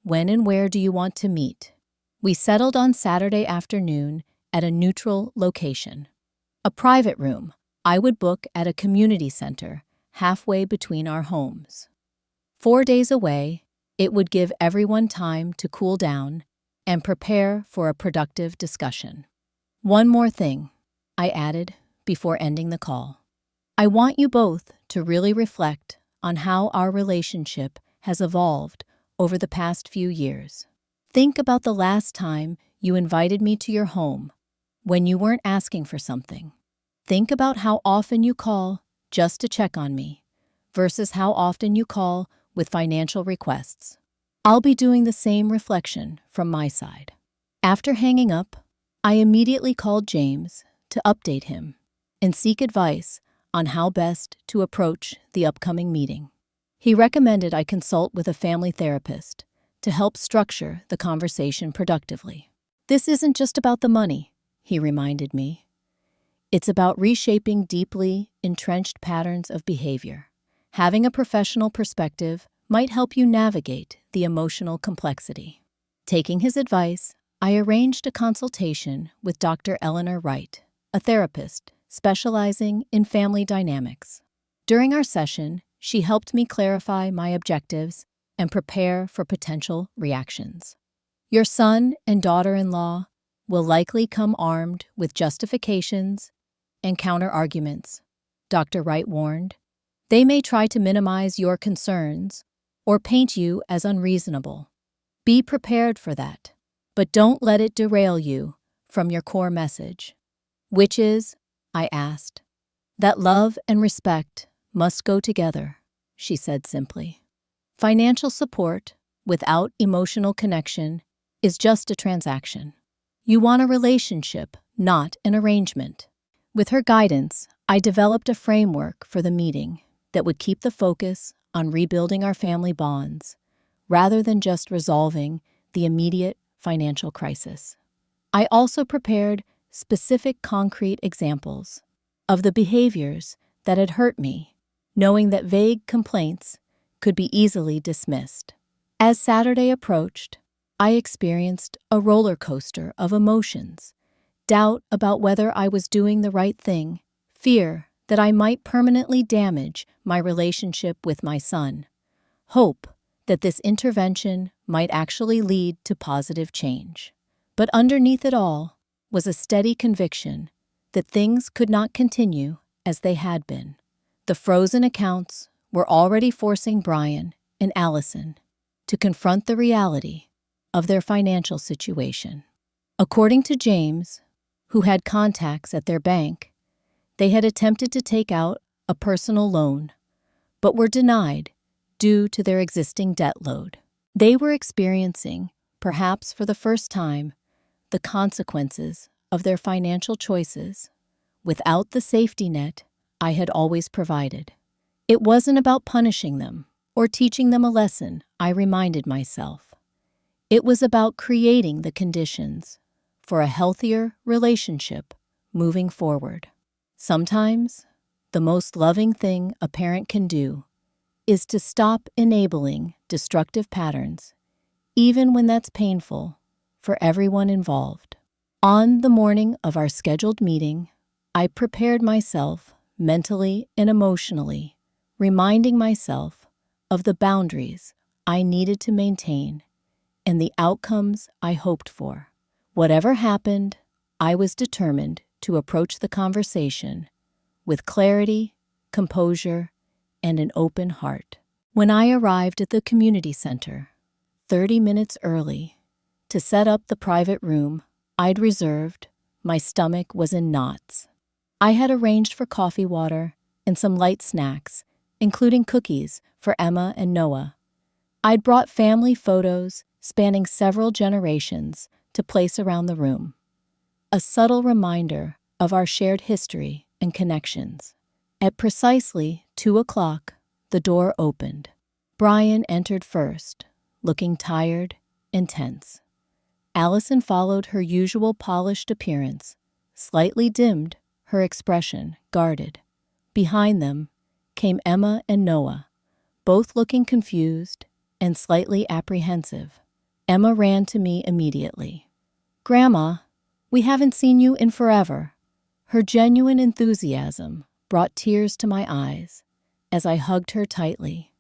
When and where do you want to meet? We settled on Saturday afternoon at a neutral location. A private room I would book at a community center halfway between our homes. 4 days away, it would give everyone time to cool down and prepare for a productive discussion. One more thing, I added before ending the call. I want you both to really reflect on how our relationship has evolved over the past few years. Think about the last time you invited me to your home when you weren't asking for something. Think about how often you call just to check on me versus how often you call with financial requests. I'll be doing the same reflection from my side. After hanging up, I immediately called James to update him and seek advice on how best to approach the upcoming meeting. He recommended I consult with a family therapist to help structure the conversation productively. This isn't just about the money, he reminded me. It's about reshaping deeply entrenched patterns of behavior. Having a professional perspective might help you navigate the emotional complexity. Taking his advice, I arranged a consultation with Dr. Eleanor Wright, a therapist specializing in family dynamics. During our session, she helped me clarify my objectives and prepare for potential reactions. Your son and daughter-in-law will likely come armed with justifications and counter-arguments, Dr. Wright warned. They may try to minimize your concerns or paint you as unreasonable. Be prepared for that, but don't let it derail you from your core message. Which is, I asked. That love and respect must go together, she said simply. Financial support without emotional connection is just a transaction. You want a relationship, not an arrangement. With her guidance, I developed a framework for the meeting that would keep the focus on rebuilding our family bonds rather than just resolving the immediate financial crisis. I also prepared specific concrete examples of the behaviors that had hurt me, knowing that vague complaints could be easily dismissed. As Saturday approached, I experienced a roller coaster of emotions. Doubt about whether I was doing the right thing, fear that I might permanently damage my relationship with my son, hope that this intervention might actually lead to positive change. But underneath it all was a steady conviction that things could not continue as they had been. The frozen accounts were already forcing Brian and Allison to confront the reality of their financial situation. According to James, who had contacts at their bank, they had attempted to take out a personal loan, but were denied due to their existing debt load. They were experiencing, perhaps for the first time, the consequences of their financial choices without the safety net I had always provided. It wasn't about punishing them or teaching them a lesson, I reminded myself. It was about creating the conditions for a healthier relationship moving forward. Sometimes, the most loving thing a parent can do is to stop enabling destructive patterns, even when that's painful for everyone involved. On the morning of our scheduled meeting, I prepared myself mentally and emotionally, reminding myself of the boundaries I needed to maintain and the outcomes I hoped for. Whatever happened, I was determined to approach the conversation with clarity, composure, and an open heart. When I arrived at the community center, 30 minutes early, to set up the private room I'd reserved, my stomach was in knots. I had arranged for coffee water and some light snacks, including cookies for Emma and Noah. I'd brought family photos spanning several generations to place around the room, a subtle reminder of our shared history and connections. At precisely 2 o'clock, the door opened. Brian entered first, looking tired and tense. Allison followed her usual polished appearance, slightly dimmed, her expression guarded. Behind them came Emma and Noah, both looking confused and slightly apprehensive. Emma ran to me immediately. "Grandma, we haven't seen you in forever." Her genuine enthusiasm brought tears to my eyes as I hugged her tightly.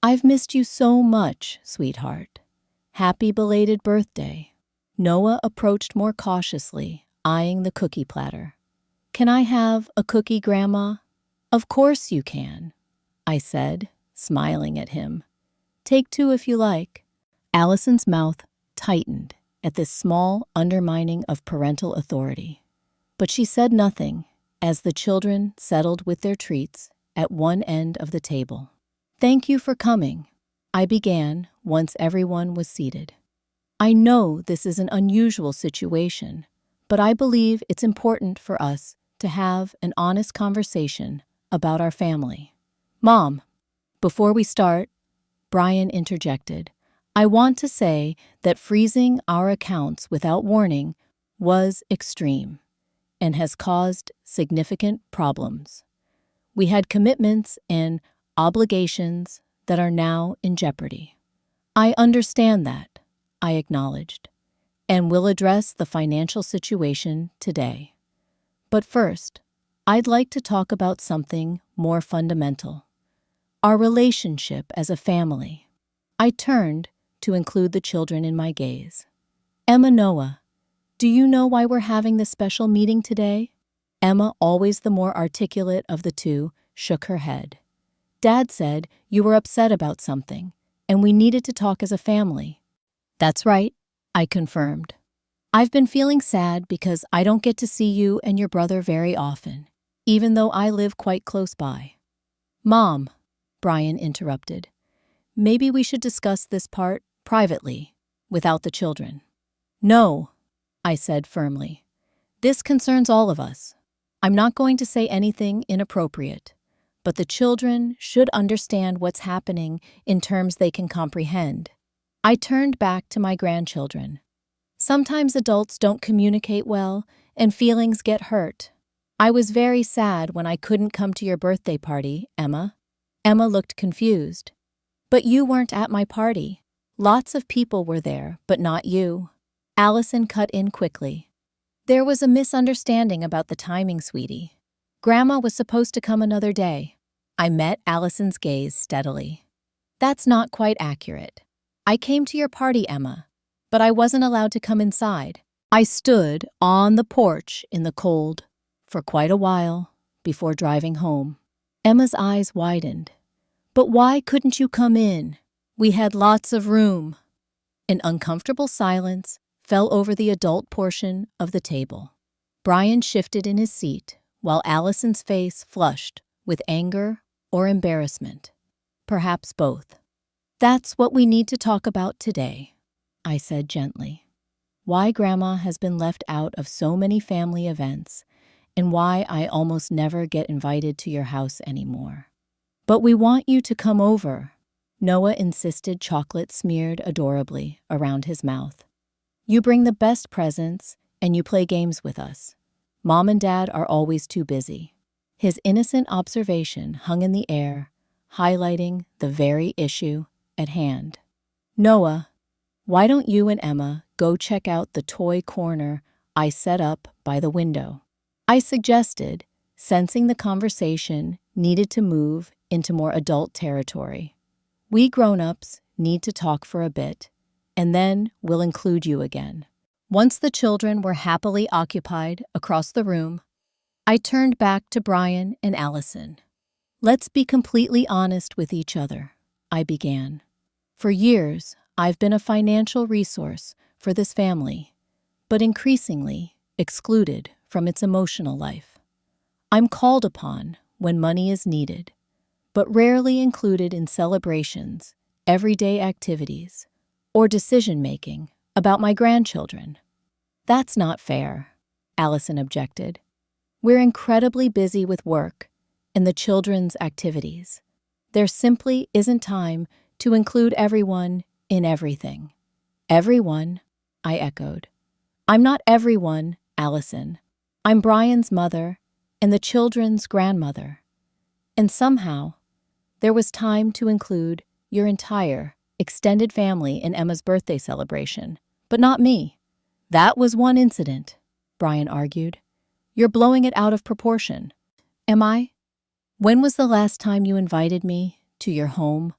"I've missed you so much, sweetheart. Happy belated birthday." Noah approached more cautiously, eyeing the cookie platter. "Can I have a cookie, Grandma?" "Of course you can," I said, smiling at him. "Take 2 if you like." Allison's mouth tightened at this small undermining of parental authority, but she said nothing as the children settled with their treats at one end of the table. "Thank you for coming," I began once everyone was seated. "I know this is an unusual situation, but I believe it's important for us to have an honest conversation about our family." "Mom, before we start," Brian interjected, "I want to say that freezing our accounts without warning was extreme and has caused significant problems. We had commitments and obligations that are now in jeopardy." "I understand that," I acknowledged, "and will address the financial situation today. But first, I'd like to talk about something more fundamental: our relationship as a family." I turned to include the children in my gaze. "Emma, Noah, do you know why we're having this special meeting today?" Emma, always the more articulate of the two, shook her head. "Dad said you were upset about something, and we needed to talk as a family." "That's right," I confirmed. "I've been feeling sad because I don't get to see you and your brother very often, even though I live quite close by." "Mom," Brian interrupted, "maybe we should discuss this part privately, without the children." "No," I said firmly. "This concerns all of us. I'm not going to say anything inappropriate, but the children should understand what's happening in terms they can comprehend." I turned back to my grandchildren. "Sometimes adults don't communicate well, and feelings get hurt. I was very sad when I couldn't come to your birthday party, Emma." Emma looked confused. "But you weren't at my party. Lots of people were there, but not you." Allison cut in quickly. "There was a misunderstanding about the timing, sweetie. Grandma was supposed to come another day." I met Allison's gaze steadily. "That's not quite accurate. I came to your party, Emma, but I wasn't allowed to come inside. I stood on the porch in the cold for quite a while before driving home." Emma's eyes widened. "But why couldn't you come in? We had lots of room." An uncomfortable silence fell over the adult portion of the table. Brian shifted in his seat while Allison's face flushed with anger or embarrassment, perhaps both. "That's what we need to talk about today," I said gently. why Grandma has been left out of so many family events, and why I almost never get invited to your house anymore. But we want you to come over, Noah insisted, chocolate smeared adorably around his mouth. You bring the best presents, and you play games with us. Mom and Dad are always too busy. His innocent observation hung in the air, highlighting the very issue at hand. Noah, why don't you and Emma go check out the toy corner I set up by the window? I suggested, sensing the conversation needed to move into more adult territory. We grown-ups need to talk for a bit, and then we'll include you again. Once the children were happily occupied across the room, I turned back to Brian and Allison. Let's be completely honest with each other, I began. For years, I've been a financial resource for this family, but increasingly excluded from its emotional life. I'm called upon when money is needed, but rarely included in celebrations, everyday activities, or decision-making about my grandchildren. That's not fair, Allison objected. We're incredibly busy with work and the children's activities. There simply isn't time to include everyone in everything. Everyone, I echoed. I'm not everyone, Allison. I'm Brian's mother and the children's grandmother. And somehow, there was time to include your entire extended family in Emma's birthday celebration, but not me. That was one incident, Brian argued. You're blowing it out of proportion. Am I? When was the last time you invited me to your home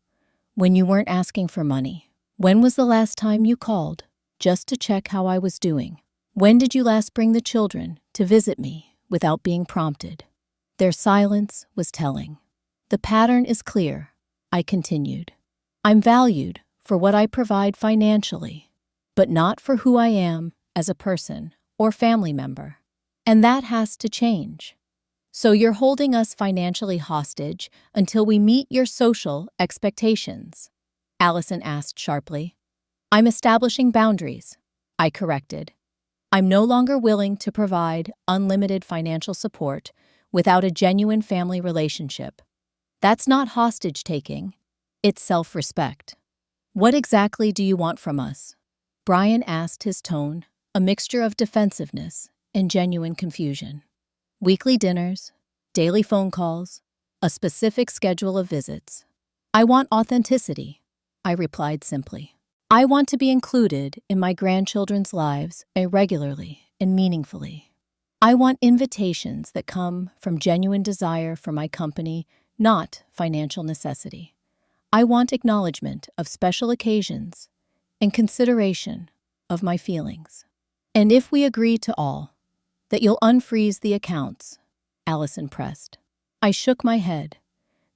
when you weren't asking for money? When was the last time you called just to check how I was doing? When did you last bring the children to visit me without being prompted? Their silence was telling. The pattern is clear, I continued. I'm valued for what I provide financially, but not for who I am as a person or family member. And that has to change. So you're holding us financially hostage until we meet your social expectations? Allison asked sharply. I'm establishing boundaries, I corrected. I'm no longer willing to provide unlimited financial support without a genuine family relationship. That's not hostage-taking, it's self-respect. What exactly do you want from us? Brian asked, his tone a mixture of defensiveness and genuine confusion. Weekly dinners, daily phone calls, a specific schedule of visits. I want authenticity, I replied simply. I want to be included in my grandchildren's lives regularly and meaningfully. I want invitations that come from genuine desire for my company, not financial necessity. I want acknowledgement of special occasions and consideration of my feelings. And if we agree to all, that you'll unfreeze the accounts, Allison pressed. I shook my head.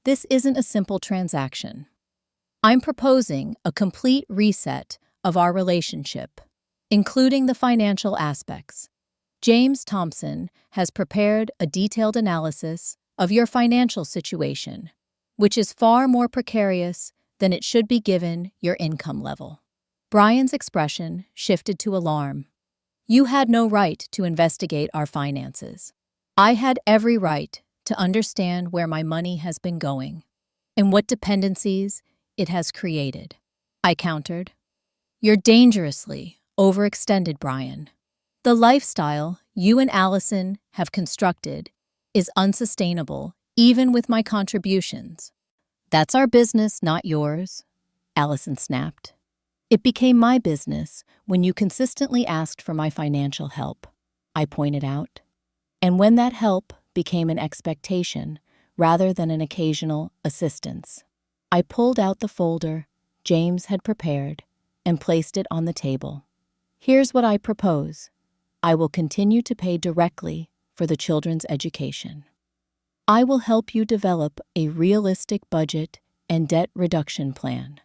This isn't a simple transaction. I'm proposing a complete reset of our relationship, including the financial aspects. James Thompson has prepared a detailed analysis of your financial situation, which is far more precarious than it should be given your income level. Brian's expression shifted to alarm. You had no right to investigate our finances. I had every right to understand where my money has been going and what dependencies it has created. I countered. You're dangerously overextended, Brian. The lifestyle you and Allison have constructed is unsustainable, even with my contributions. That's our business, not yours, Allison snapped. It became my business when you consistently asked for my financial help, I pointed out. And when that help became an expectation rather than an occasional assistance. I pulled out the folder James had prepared and placed it on the table. Here's what I propose. I will continue to pay directly for the children's education. I will help you develop a realistic budget and debt reduction plan.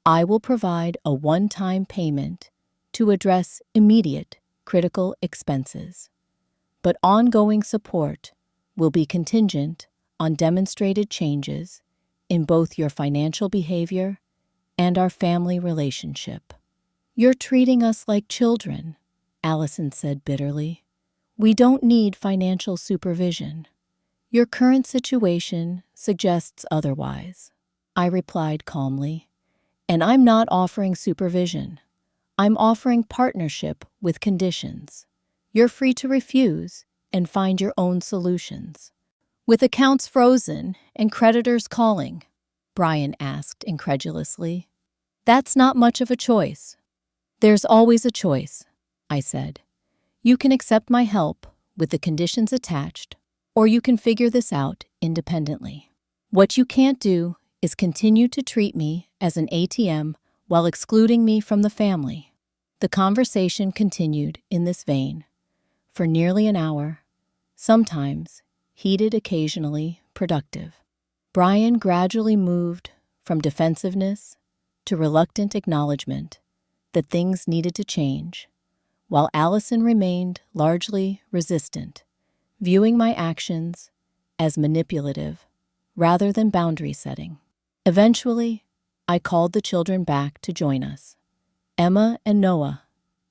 I will provide a one-time payment to address immediate critical expenses. But ongoing support will be contingent on demonstrated changes in both your financial behavior and our family relationship. You're treating us like children, Allison said bitterly. We don't need financial supervision. Your current situation suggests otherwise, I replied calmly. And I'm not offering supervision. I'm offering partnership with conditions. You're free to refuse and find your own solutions. With accounts frozen and creditors calling, Brian asked incredulously. That's not much of a choice. There's always a choice, I said. You can accept my help with the conditions attached, or you can figure this out independently. What you can't do is continue to treat me as an ATM while excluding me from the family. The conversation continued in this vein for nearly an hour, sometimes heated, occasionally productive. Brian gradually moved from defensiveness to reluctant acknowledgement that things needed to change, while Allison remained largely resistant, viewing my actions as manipulative rather than boundary setting. Eventually, I called the children back to join us. Emma and Noah,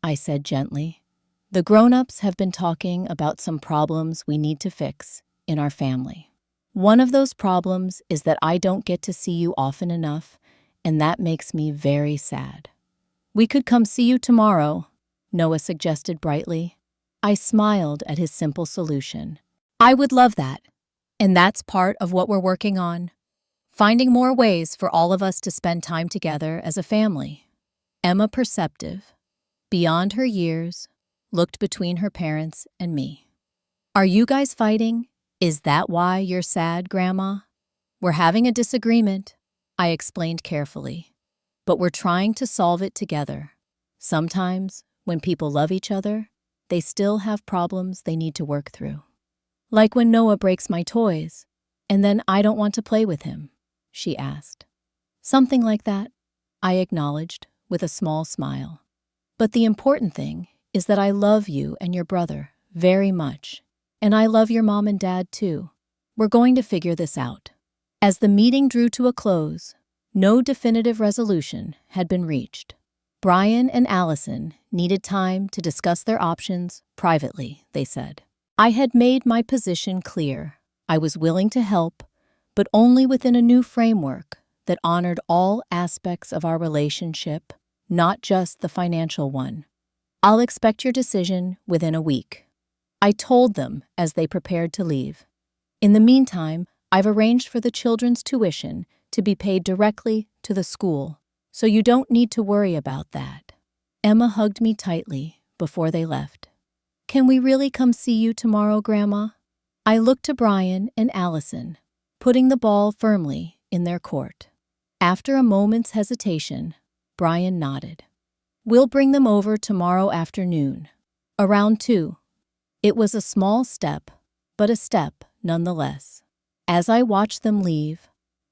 I said gently, the grown-ups have been talking about some problems we need to fix in our family. One of those problems is that I don't get to see you often enough, and that makes me very sad. We could come see you tomorrow, Noah suggested brightly. I smiled at his simple solution. I would love that, and that's part of what we're working on. Finding more ways for all of us to spend time together as a family. Emma, perceptive, beyond her years, looked between her parents and me. Are you guys fighting? Is that why you're sad, Grandma? We're having a disagreement, I explained carefully, but we're trying to solve it together. Sometimes, when people love each other, they still have problems they need to work through. Like when Noah breaks my toys, and then I don't want to play with him, she asked. Something like that, I acknowledged with a small smile. But the important thing is that I love you and your brother very much, and I love your mom and dad too. We're going to figure this out. As the meeting drew to a close, no definitive resolution had been reached. Brian and Allison needed time to discuss their options privately, they said. I had made my position clear. I was willing to help, but only within a new framework that honored all aspects of our relationship, not just the financial one. I'll expect your decision within a week, I told them as they prepared to leave. In the meantime, I've arranged for the children's tuition to be paid directly to the school, so you don't need to worry about that. Emma hugged me tightly before they left. Can we really come see you tomorrow, Grandma? I looked to Brian and Allison, putting the ball firmly in their court. After a moment's hesitation, Brian nodded. We'll bring them over tomorrow afternoon, around 2. It was a small step, but a step nonetheless. As I watched them leave,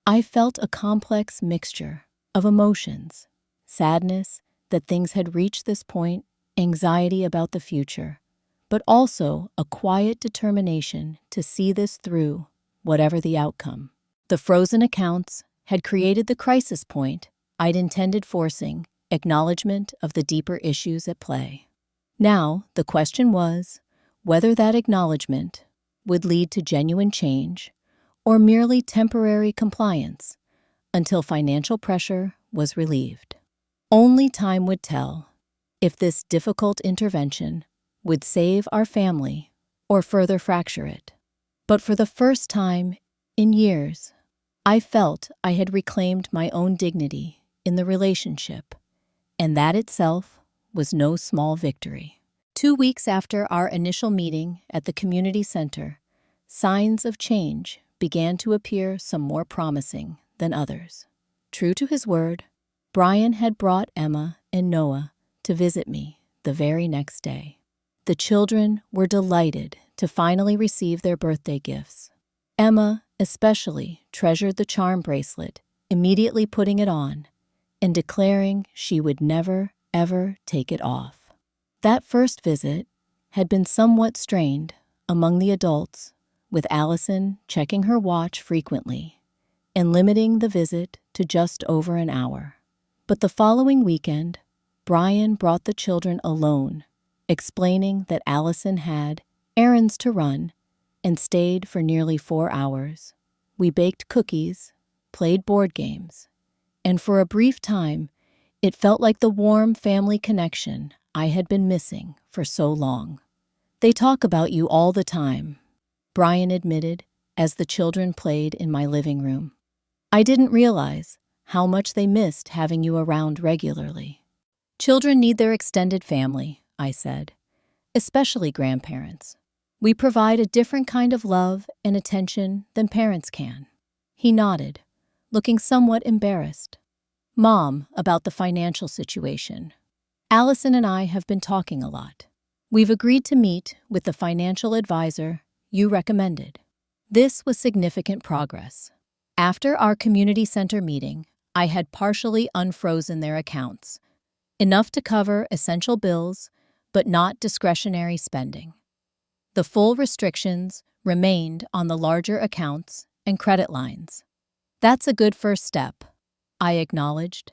I felt a complex mixture of emotions: sadness that things had reached this point, anxiety about the future, but also a quiet determination to see this through, whatever the outcome. The frozen accounts had created the crisis point I'd intended, forcing acknowledgement of the deeper issues at play. Now, the question was whether that acknowledgement would lead to genuine change or merely temporary compliance until financial pressure was relieved. Only time would tell if this difficult intervention would save our family or further fracture it. But for the first time in years, I felt I had reclaimed my own dignity in the relationship, and that itself was no small victory. 2 weeks after our initial meeting at the community center, signs of change began to appear, some more promising than others. True to his word, Brian had brought Emma and Noah to visit me the very next day. The children were delighted to finally receive their birthday gifts. Emma especially treasured the charm bracelet, immediately putting it on and declaring she would never, ever take it off. That first visit had been somewhat strained among the adults, with Allison checking her watch frequently and limiting the visit to just over an hour. But the following weekend Brian brought the children alone, explaining that Allison had errands to run and stayed for nearly 4 hours. We baked cookies, played board games, and for a brief time, it felt like the warm family connection I had been missing for so long. "They talk about you all the time," Brian admitted as the children played in my living room. "I didn't realize how much they missed having you around regularly." "Children need their extended family," I said, "especially grandparents. We provide a different kind of love and attention than parents can." He nodded, looking somewhat embarrassed. "Mom, about the financial situation. Allison and I have been talking a lot. We've agreed to meet with the financial advisor you recommended." This was significant progress. After our community center meeting, I had partially unfrozen their accounts, enough to cover essential bills, but not discretionary spending. The full restrictions remained on the larger accounts and credit lines. "That's a good first step," I acknowledged.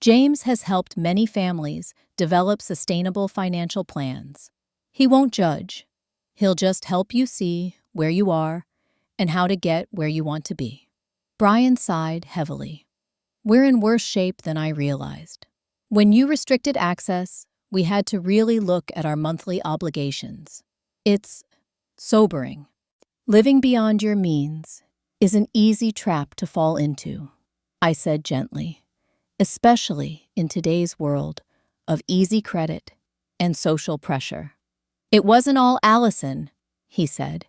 "James has helped many families develop sustainable financial plans. He won't judge. He'll just help you see where you are and how to get where you want to be." Brian sighed heavily. "We're in worse shape than I realized. When you restricted access, we had to really look at our monthly obligations. It's sobering. Living beyond your means is an easy trap to fall into," I said gently, "especially in today's world of easy credit and social pressure." "It wasn't all Allison," he said,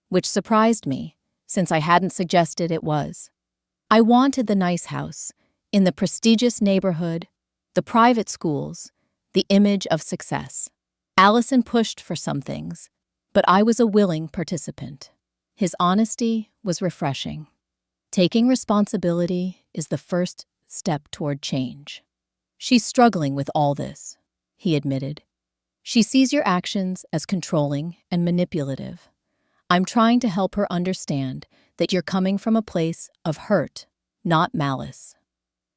which surprised me since I hadn't suggested it was. "I wanted the nice house, in the prestigious neighborhood, the private schools, the image of success. Allison pushed for some things, but I was a willing participant." His honesty was refreshing. "Taking responsibility is the first step toward change." "She's struggling with all this," he admitted. "She sees your actions as controlling and manipulative. I'm trying to help her understand that you're coming from a place of hurt, not malice."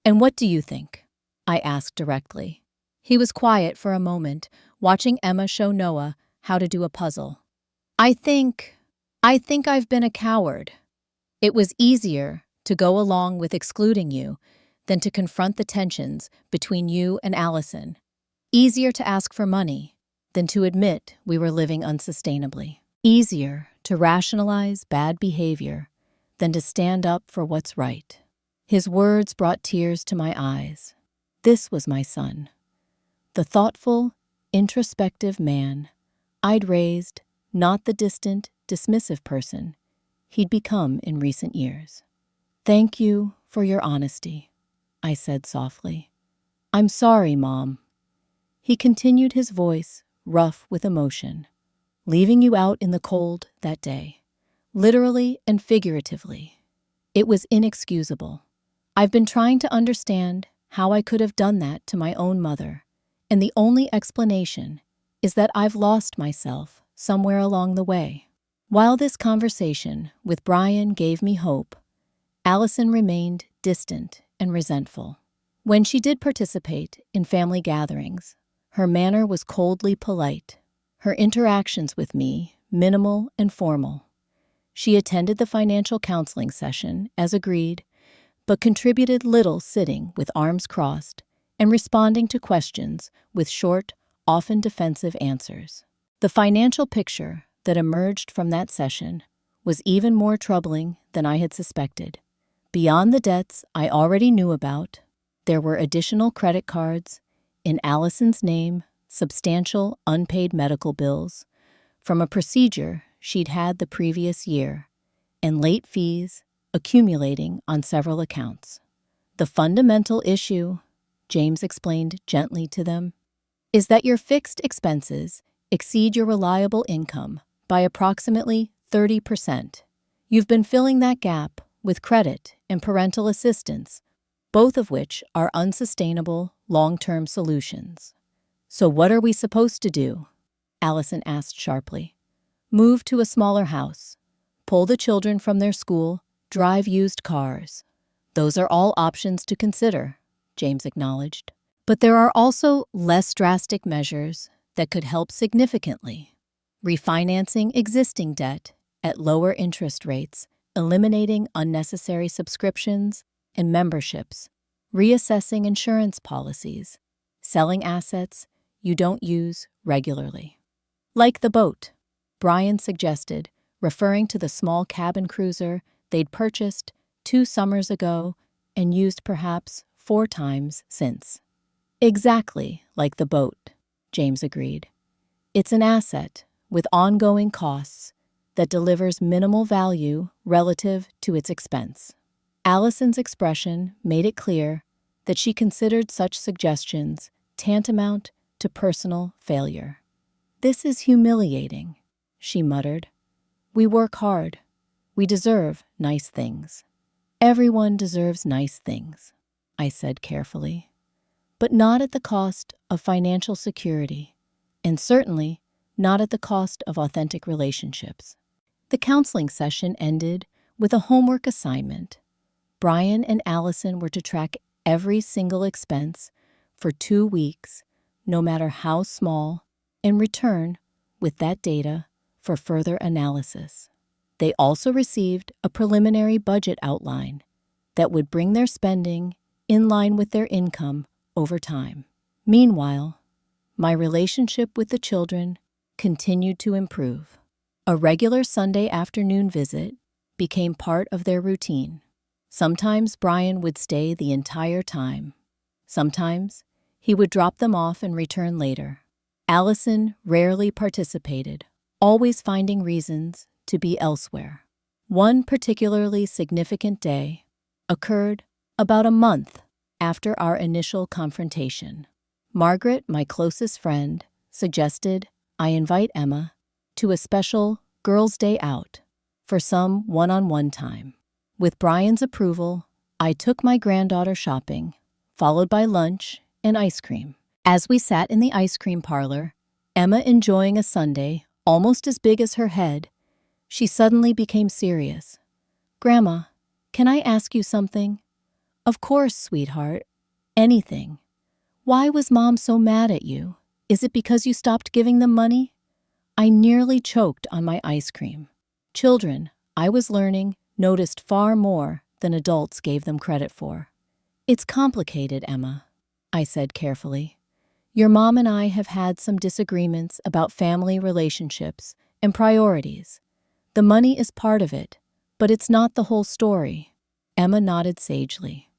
"And what do you think?" I asked directly. He was quiet for a moment, watching Emma show Noah how to do a puzzle. I think I've been a coward. It was easier to go along with excluding you than to confront the tensions between you and Allison. Easier to ask for money than to admit we were living unsustainably. Easier to rationalize bad behavior than to stand up for what's right." His words brought tears to my eyes. This was my son, the thoughtful, introspective man I'd raised, not the distant, dismissive person he'd become in recent years. "Thank you for your honesty," I said softly. "I'm sorry, Mom." He continued, his voice rough with emotion. "Leaving you out in the cold that day, literally and figuratively. It was inexcusable. I've been trying to understand how I could have done that to my own mother, and the only explanation is that I've lost myself somewhere along the way." While this conversation with Brian gave me hope, Allison remained distant and resentful. When she did participate in family gatherings, her manner was coldly polite, her interactions with me minimal and formal. She attended the financial counseling session as agreed, but contributed little, sitting with arms crossed and responding to questions with short, often defensive answers. The financial picture that emerged from that session was even more troubling than I had suspected. Beyond the debts I already knew about, there were additional credit cards, in Allison's name, substantial unpaid medical bills from a procedure she'd had the previous year, and late fees accumulating on several accounts. "The fundamental issue," James explained gently to them, "is that your fixed expenses exceed your reliable income by approximately 30%. You've been filling that gap with credit and parental assistance, both of which are unsustainable long-term solutions." "So what are we supposed to do?" Allison asked sharply. "Move to a smaller house, pull the children from their school, drive used cars. Those are all options to consider," James acknowledged. But there are also less drastic measures that could help significantly. Refinancing existing debt at lower interest rates, eliminating unnecessary subscriptions and memberships, reassessing insurance policies, selling assets you don't use regularly. Like the boat, Brian suggested, referring to the small cabin cruiser they'd purchased 2 summers ago and used perhaps 4 times since. Exactly like the boat, James agreed. It's an asset with ongoing costs that delivers minimal value relative to its expense. Allison's expression made it clear that she considered such suggestions tantamount to personal failure. "This is humiliating," she muttered. "We work hard. We deserve nice things." "Everyone deserves nice things," I said carefully, "but not at the cost of financial security, and certainly not at the cost of authentic relationships." The counseling session ended with a homework assignment. Brian and Allison were to track every single expense for 2 weeks, no matter how small, and return with that data for further analysis. They also received a preliminary budget outline that would bring their spending in line with their income over time. Meanwhile, my relationship with the children continued to improve. A regular Sunday afternoon visit became part of their routine. Sometimes Brian would stay the entire time. Sometimes he would drop them off and return later. Allison rarely participated, always finding reasons to be elsewhere. One particularly significant day occurred about a month after our initial confrontation. Margaret, my closest friend, suggested I invite Emma to a special Girls' Day Out for some one-on-one time. With Brian's approval, I took my granddaughter shopping, followed by lunch and ice cream. As we sat in the ice cream parlor, Emma enjoying a sundae almost as big as her head, she suddenly became serious. "Grandma, can I ask you something?" "Of course, sweetheart. Anything." "Why was Mom so mad at you? Is it because you stopped giving them money?" I nearly choked on my ice cream. Children, I was learning, noticed far more than adults gave them credit for. "It's complicated, Emma," I said carefully. "Your mom and I have had some disagreements about family relationships and priorities. The money is part of it, but it's not the whole story." Emma nodded sagely.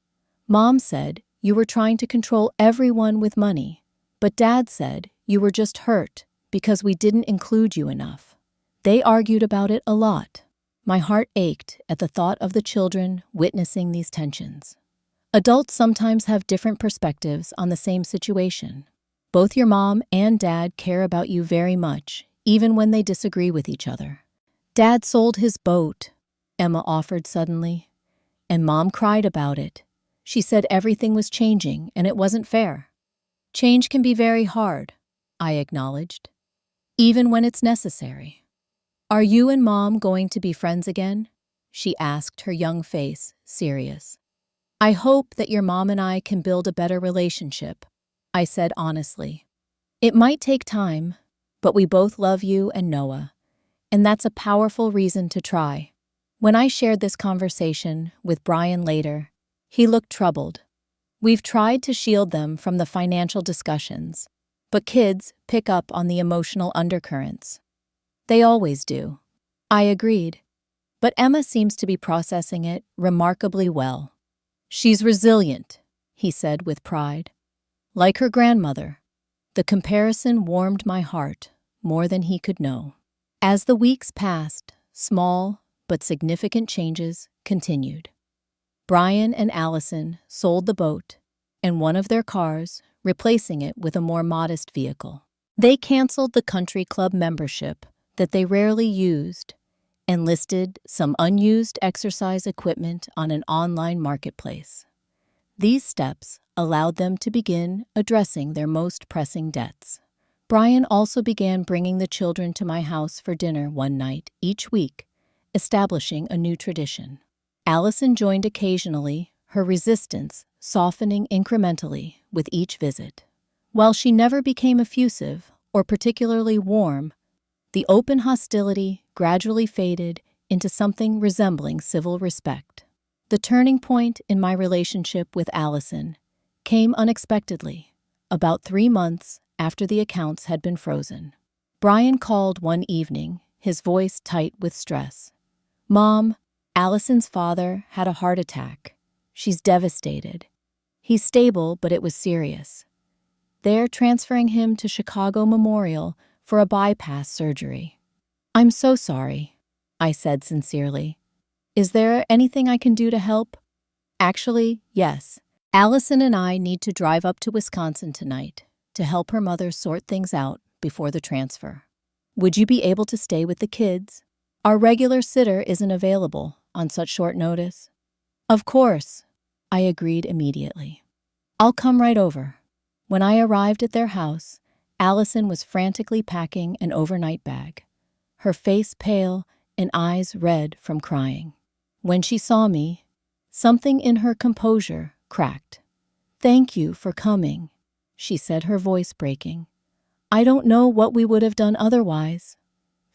"Mom said you were trying to control everyone with money, but Dad said you were just hurt because we didn't include you enough. They argued about it a lot." My heart ached at the thought of the children witnessing these tensions. Adults sometimes have different perspectives on the same situation. Both your mom and dad care about you very much, even when they disagree with each other. "Dad sold his boat," Emma offered suddenly, "and Mom cried about it. She said everything was changing and it wasn't fair." "Change can be very hard," I acknowledged, "even when it's necessary." "Are you and Mom going to be friends again?" she asked, her young face serious. "I hope that your mom and I can build a better relationship," I said honestly. "It might take time, but we both love you and Noah, and that's a powerful reason to try." When I shared this conversation with Brian later, he looked troubled. "We've tried to shield them from the financial discussions, but kids pick up on the emotional undercurrents." "They always do." I agreed, but Emma seems to be processing it remarkably well. "She's resilient," he said with pride. "Like her grandmother." The comparison warmed my heart more than he could know. As the weeks passed, small but significant changes continued. Brian and Allison sold the boat and one of their cars, replacing it with a more modest vehicle. They canceled the country club membership that they rarely used and listed some unused exercise equipment on an online marketplace. These steps allowed them to begin addressing their most pressing debts. Brian also began bringing the children to my house for dinner one night each week, establishing a new tradition. Allison joined occasionally, her resistance softening incrementally with each visit. While she never became effusive or particularly warm, the open hostility gradually faded into something resembling civil respect. The turning point in my relationship with Allison came unexpectedly, about 3 months after the accounts had been frozen. Brian called one evening, his voice tight with stress. "Mom, Allison's father had a heart attack. She's devastated. He's stable, but it was serious. They're transferring him to Chicago Memorial for a bypass surgery." "I'm so sorry," I said sincerely. "Is there anything I can do to help?" "Actually, yes. Allison and I need to drive up to Wisconsin tonight to help her mother sort things out before the transfer. Would you be able to stay with the kids? Our regular sitter isn't available on such short notice." "Of course," I agreed immediately. "I'll come right over." When I arrived at their house, Allison was frantically packing an overnight bag, her face pale and eyes red from crying. When she saw me, something in her composure cracked. "Thank you for coming," she said, her voice breaking. "I don't know what we would have done otherwise."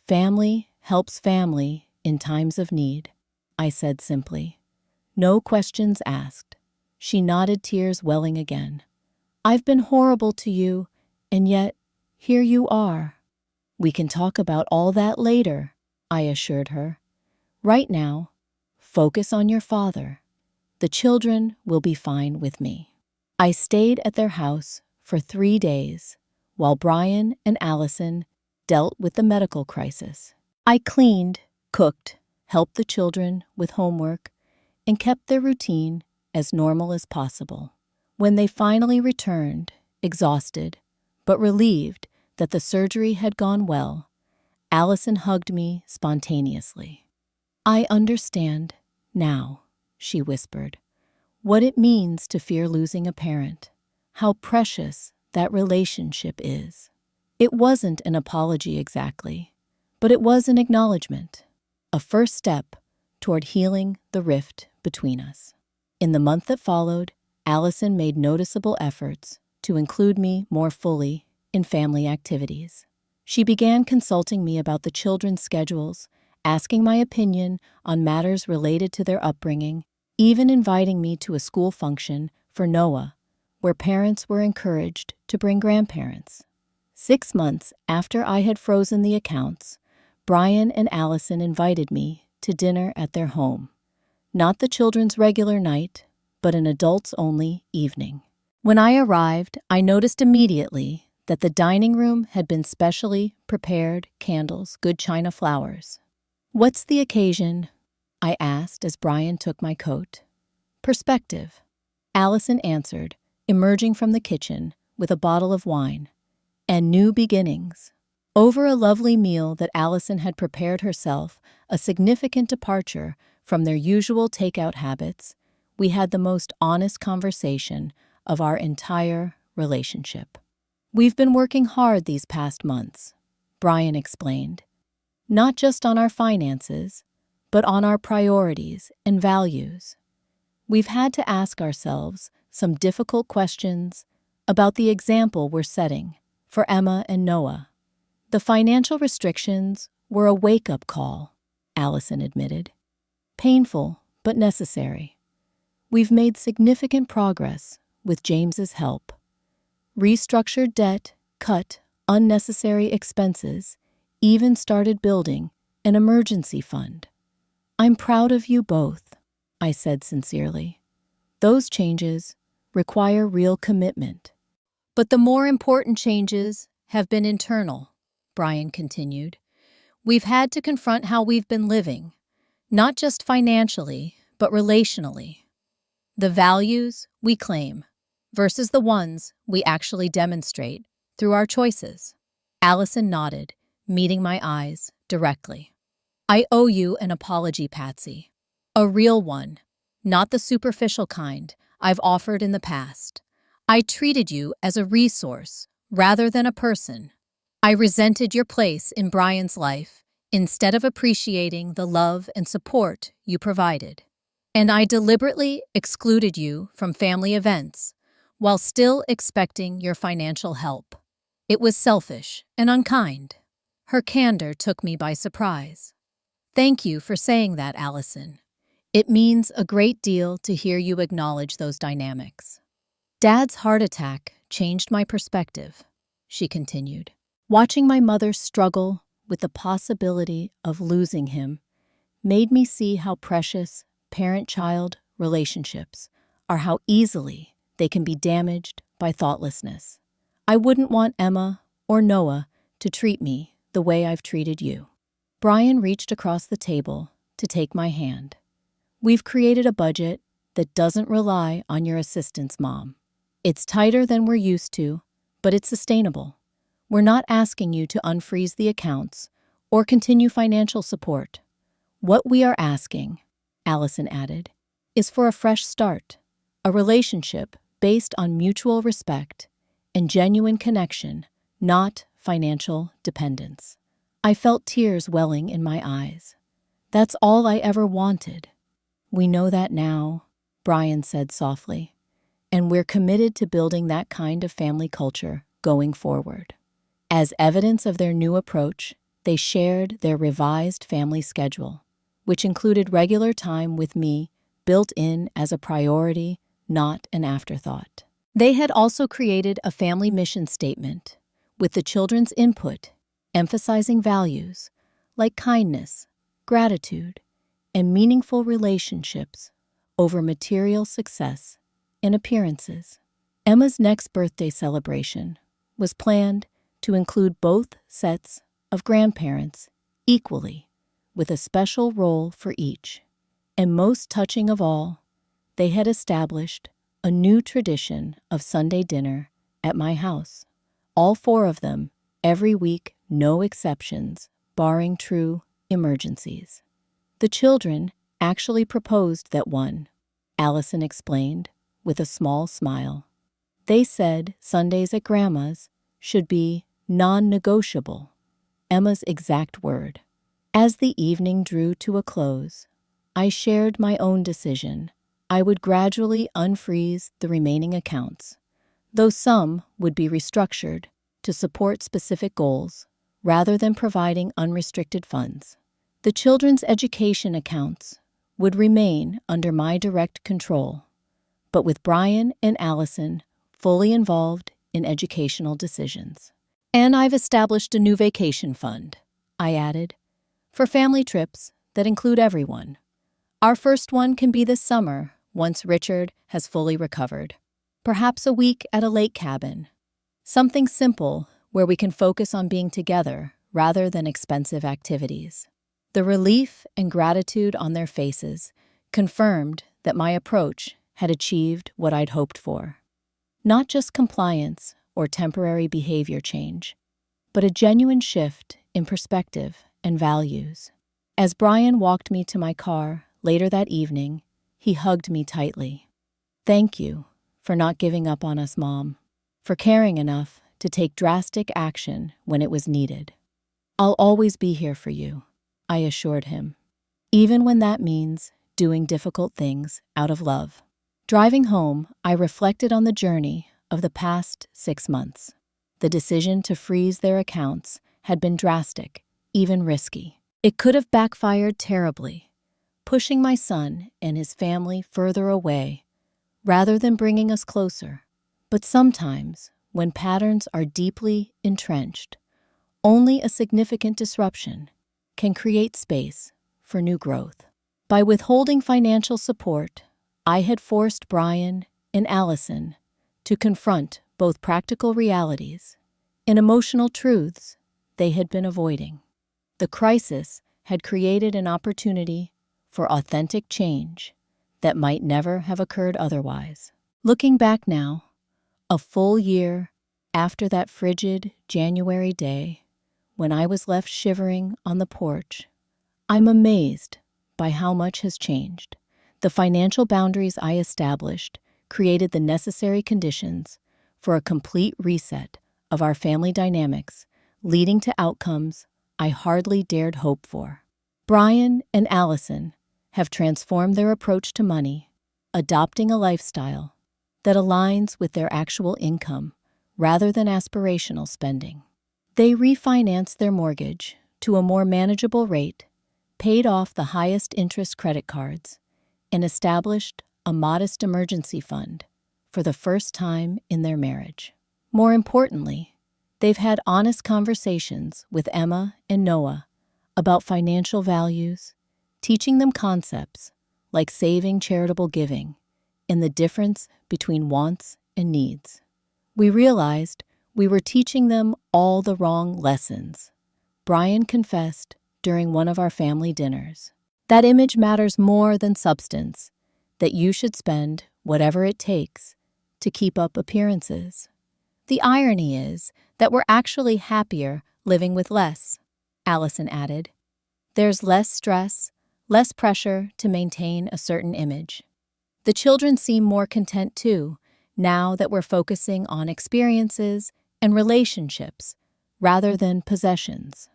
"Family helps family in times of need," I said simply. No questions asked. She nodded, tears welling again. "I've been horrible to you, and yet here you are." "We can talk about all that later," I assured her. "Right now, focus on your father. The children will be fine with me." I stayed at their house for 3 days while Brian and Allison dealt with the medical crisis. I cleaned, cooked, helped the children with homework, and kept their routine as normal as possible. When they finally returned, exhausted, but relieved that the surgery had gone well, Allison hugged me spontaneously. "I understand now," she whispered, "what it means to fear losing a parent, how precious that relationship is." It wasn't an apology exactly, but it was an acknowledgement, a first step toward healing the rift between us. In the month that followed, Allison made noticeable efforts to include me more fully in family activities. She began consulting me about the children's schedules, asking my opinion on matters related to their upbringing, even inviting me to a school function for Noah, where parents were encouraged to bring grandparents. 6 months after I had frozen the accounts, Brian and Allison invited me to dinner at their home. Not the children's regular night, but an adults-only evening. When I arrived, I noticed immediately that the dining room had been specially prepared candles, good china flowers. "What's the occasion?" I asked as Brian took my coat. "Perspective," Allison answered, emerging from the kitchen with a bottle of wine. "And new beginnings." Over a lovely meal that Allison had prepared herself, a significant departure from their usual takeout habits, we had the most honest conversation of our entire relationship. "We've been working hard these past months," Brian explained, "not just on our finances, but on our priorities and values. We've had to ask ourselves some difficult questions about the example we're setting for Emma and Noah. The financial restrictions were a wake-up call," Allison admitted. "Painful, but necessary. We've made significant progress with James's help. Restructured debt, cut unnecessary expenses, even started building an emergency fund. I'm proud of you both," I said sincerely. "Those changes require real commitment." "But the more important changes have been internal," Brian continued. "We've had to confront how we've been living, not just financially, but relationally. The values we claim versus the ones we actually demonstrate through our choices." Allison nodded, meeting my eyes directly. "I owe you an apology, Patsy. A real one, not the superficial kind I've offered in the past. I treated you as a resource rather than a person. I resented your place in Brian's life instead of appreciating the love and support you provided." And I deliberately excluded you from family events while still expecting your financial help. It was selfish and unkind. Her candor took me by surprise. Thank you for saying that, Allison. It means a great deal to hear you acknowledge those dynamics. Dad's heart attack changed my perspective, she continued. Watching my mother struggle with the possibility of losing him made me see how precious parent-child relationships are, how easily they can be damaged by thoughtlessness. I wouldn't want Emma or Noah to treat me the way I've treated you. Brian reached across the table to take my hand. We've created a budget that doesn't rely on your assistance, Mom. It's tighter than we're used to, but it's sustainable. We're not asking you to unfreeze the accounts or continue financial support. What we are asking, Allison added, is for a fresh start, a relationship based on mutual respect and genuine connection, not financial dependence. I felt tears welling in my eyes. That's all I ever wanted. We know that now, Brian said softly, and we're committed to building that kind of family culture going forward. As evidence of their new approach, they shared their revised family schedule, which included regular time with me built in as a priority, not an afterthought. They had also created a family mission statement with the children's input, emphasizing values like kindness, gratitude, and meaningful relationships over material success and appearances. Emma's next birthday celebration was planned to include both sets of grandparents equally, with a special role for each. And most touching of all, they had established a new tradition of Sunday dinner at my house. All four of them, every week, no exceptions, barring true emergencies. The children actually proposed that one, Allison explained with a small smile. They said Sundays at Grandma's should be non-negotiable, Emma's exact word. As the evening drew to a close, I shared my own decision. I would gradually unfreeze the remaining accounts, though some would be restructured to support specific goals rather than providing unrestricted funds. The children's education accounts would remain under my direct control, but with Brian and Allison fully involved in educational decisions. And I've established a new vacation fund, I added, for family trips that include everyone. Our first one can be this summer, once Richard has fully recovered. Perhaps a week at a lake cabin. Something simple where we can focus on being together rather than expensive activities. The relief and gratitude on their faces confirmed that my approach had achieved what I'd hoped for. Not just compliance or temporary behavior change, but a genuine shift in perspective and values. As Brian walked me to my car later that evening, he hugged me tightly. Thank you for not giving up on us, Mom, for caring enough to take drastic action when it was needed. I'll always be here for you, I assured him, even when that means doing difficult things out of love. Driving home, I reflected on the journey of the past 6 months. The decision to freeze their accounts had been drastic, even risky. It could have backfired terribly, pushing my son and his family further away rather than bringing us closer. But sometimes, when patterns are deeply entrenched, only a significant disruption can create space for new growth. By withholding financial support, I had forced Brian and Allison to confront both practical realities and emotional truths they had been avoiding. The crisis had created an opportunity for authentic change that might never have occurred otherwise. Looking back now, a full year after that frigid January day, when I was left shivering on the porch, I'm amazed by how much has changed. The financial boundaries I established created the necessary conditions for a complete reset of our family dynamics, leading to outcomes I hardly dared hope for. Brian and Allison have transformed their approach to money, adopting a lifestyle that aligns with their actual income rather than aspirational spending. They refinanced their mortgage to a more manageable rate, paid off the highest interest credit cards, and established a modest emergency fund for the first time in their marriage. More importantly, they've had honest conversations with Emma and Noah about financial values, teaching them concepts like saving, charitable giving, and the difference between wants and needs. We realized we were teaching them all the wrong lessons, Brian confessed during one of our family dinners. That image matters more than substance, that you should spend whatever it takes to keep up appearances. The irony is that we're actually happier living with less, Allison added. There's less stress, less pressure to maintain a certain image. The children seem more content too, now that we're focusing on experiences and relationships rather than possessions.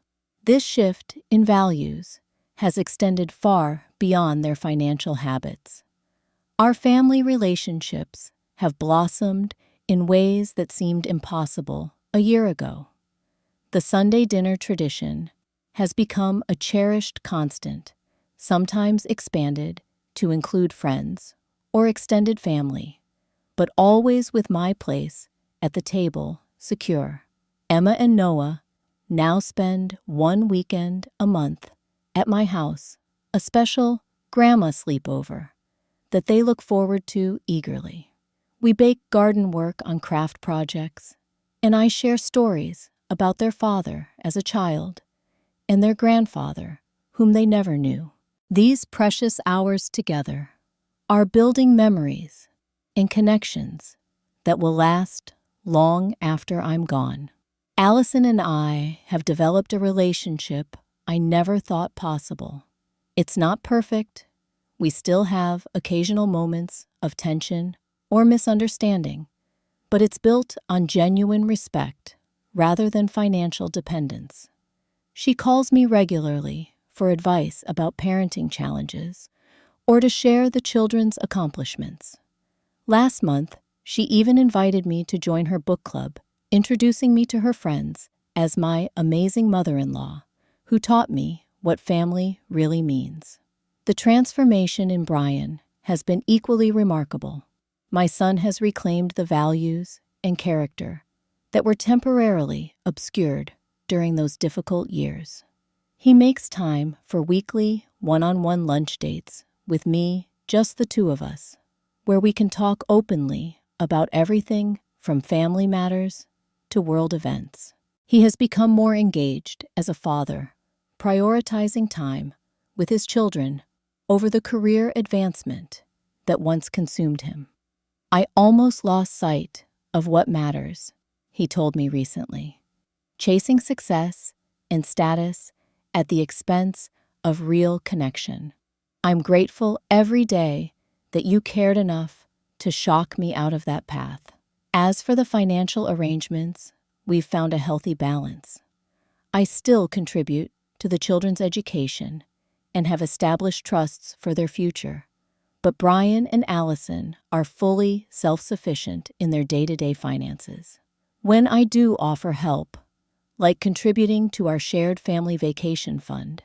This shift in values has extended far beyond their financial habits. Our family relationships have blossomed in ways that seemed impossible a year ago. The Sunday dinner tradition has become a cherished constant, sometimes expanded to include friends or extended family, but always with my place at the table secure. Emma and Noah now spend one weekend a month at my house, a special grandma sleepover that they look forward to eagerly. We bake garden work on craft projects, and I share stories about their father as a child and their grandfather, whom they never knew. These precious hours together are building memories and connections that will last long after I'm gone. Allison and I have developed a relationship I never thought possible. It's not perfect. We still have occasional moments of tension or misunderstanding, but it's built on genuine respect rather than financial dependence. She calls me regularly for advice about parenting challenges or to share the children's accomplishments. Last month, she even invited me to join her book club, introducing me to her friends as my amazing mother-in-law, who taught me what family really means. The transformation in Brian has been equally remarkable. My son has reclaimed the values and character that were temporarily obscured during those difficult years. He makes time for weekly one-on-one lunch dates with me, just the two of us, where we can talk openly about everything from family matters to world events. He has become more engaged as a father, prioritizing time with his children over the career advancement that once consumed him. I almost lost sight of what matters, he told me recently, chasing success and status at the expense of real connection. I'm grateful every day that you cared enough to shock me out of that path. As for the financial arrangements, we've found a healthy balance. I still contribute to the children's education and have established trusts for their future, but Brian and Allison are fully self-sufficient in their day-to-day finances. When I do offer help, like contributing to our shared family vacation fund,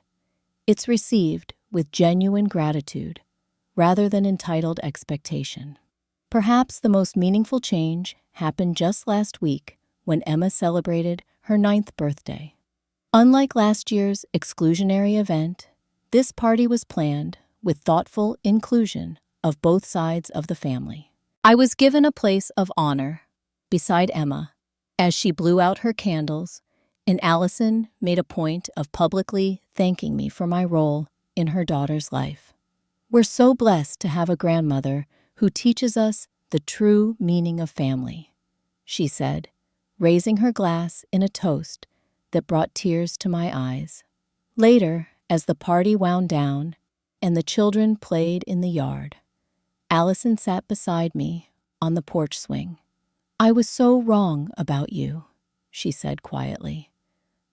it's received with genuine gratitude rather than entitled expectation. Perhaps the most meaningful change happened just last week when Emma celebrated her 9th birthday. Unlike last year's exclusionary event, this party was planned with thoughtful inclusion of both sides of the family. I was given a place of honor beside Emma as she blew out her candles, and Allison made a point of publicly thanking me for my role in her daughter's life. We're so blessed to have a grandmother who teaches us the true meaning of family, she said, raising her glass in a toast that brought tears to my eyes. Later, as the party wound down and the children played in the yard, Allison sat beside me on the porch swing. I was so wrong about you, she said quietly.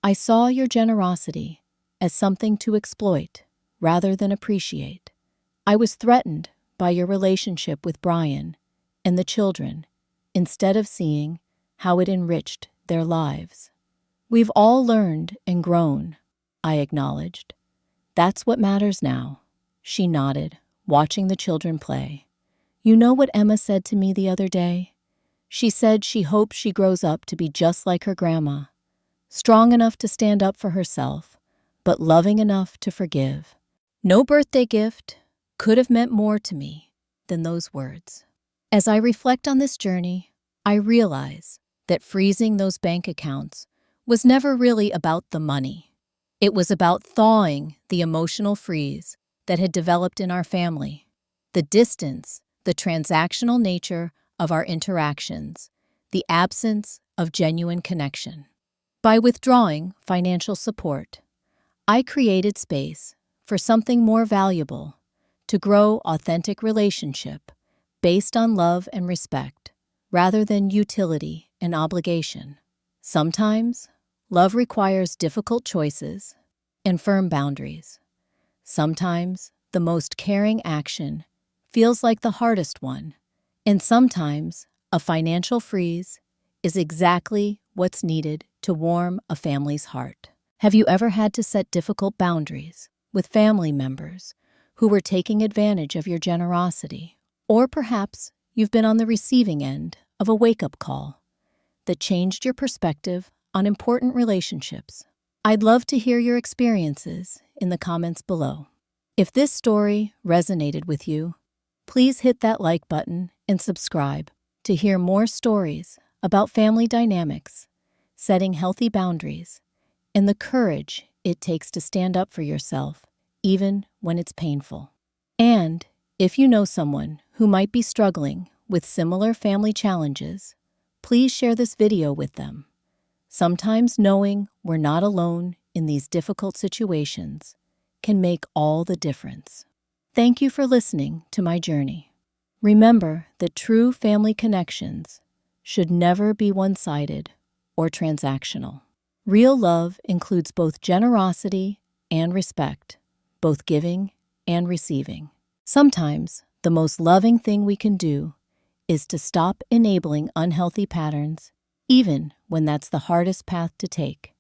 I saw your generosity as something to exploit rather than appreciate. I was threatened by your relationship with Brian and the children instead of seeing how it enriched their lives. We've all learned and grown, I acknowledged. That's what matters now. She nodded, watching the children play. You know what Emma said to me the other day? She said she hopes she grows up to be just like her grandma, strong enough to stand up for herself, but loving enough to forgive. No birthday gift could have meant more to me than those words. As I reflect on this journey, I realize that freezing those bank accounts was never really about the money. It was about thawing the emotional freeze that had developed in our family. The distance, the transactional nature of our interactions, the absence of genuine connection. By withdrawing financial support, I created space for something more valuable, to grow authentic relationship based on love and respect, rather than utility and obligation. Sometimes, love requires difficult choices and firm boundaries. Sometimes, the most caring action feels like the hardest one, and sometimes, a financial freeze is exactly what's needed to warm a family's heart. Have you ever had to set difficult boundaries with family members who were taking advantage of your generosity? Or perhaps you've been on the receiving end of a wake-up call that changed your perspective on important relationships. I'd love to hear your experiences in the comments below. If this story resonated with you, please hit that like button and subscribe to hear more stories about family dynamics, setting healthy boundaries, and the courage it takes to stand up for yourself, even when it's painful. And if you know someone who might be struggling with similar family challenges, please share this video with them. Sometimes knowing we're not alone in these difficult situations can make all the difference. Thank you for listening to my journey. Remember that true family connections should never be one-sided or transactional. Real love includes both generosity and respect, both giving and receiving. Sometimes, the most loving thing we can do is to stop enabling unhealthy patterns, even when that's the hardest path to take.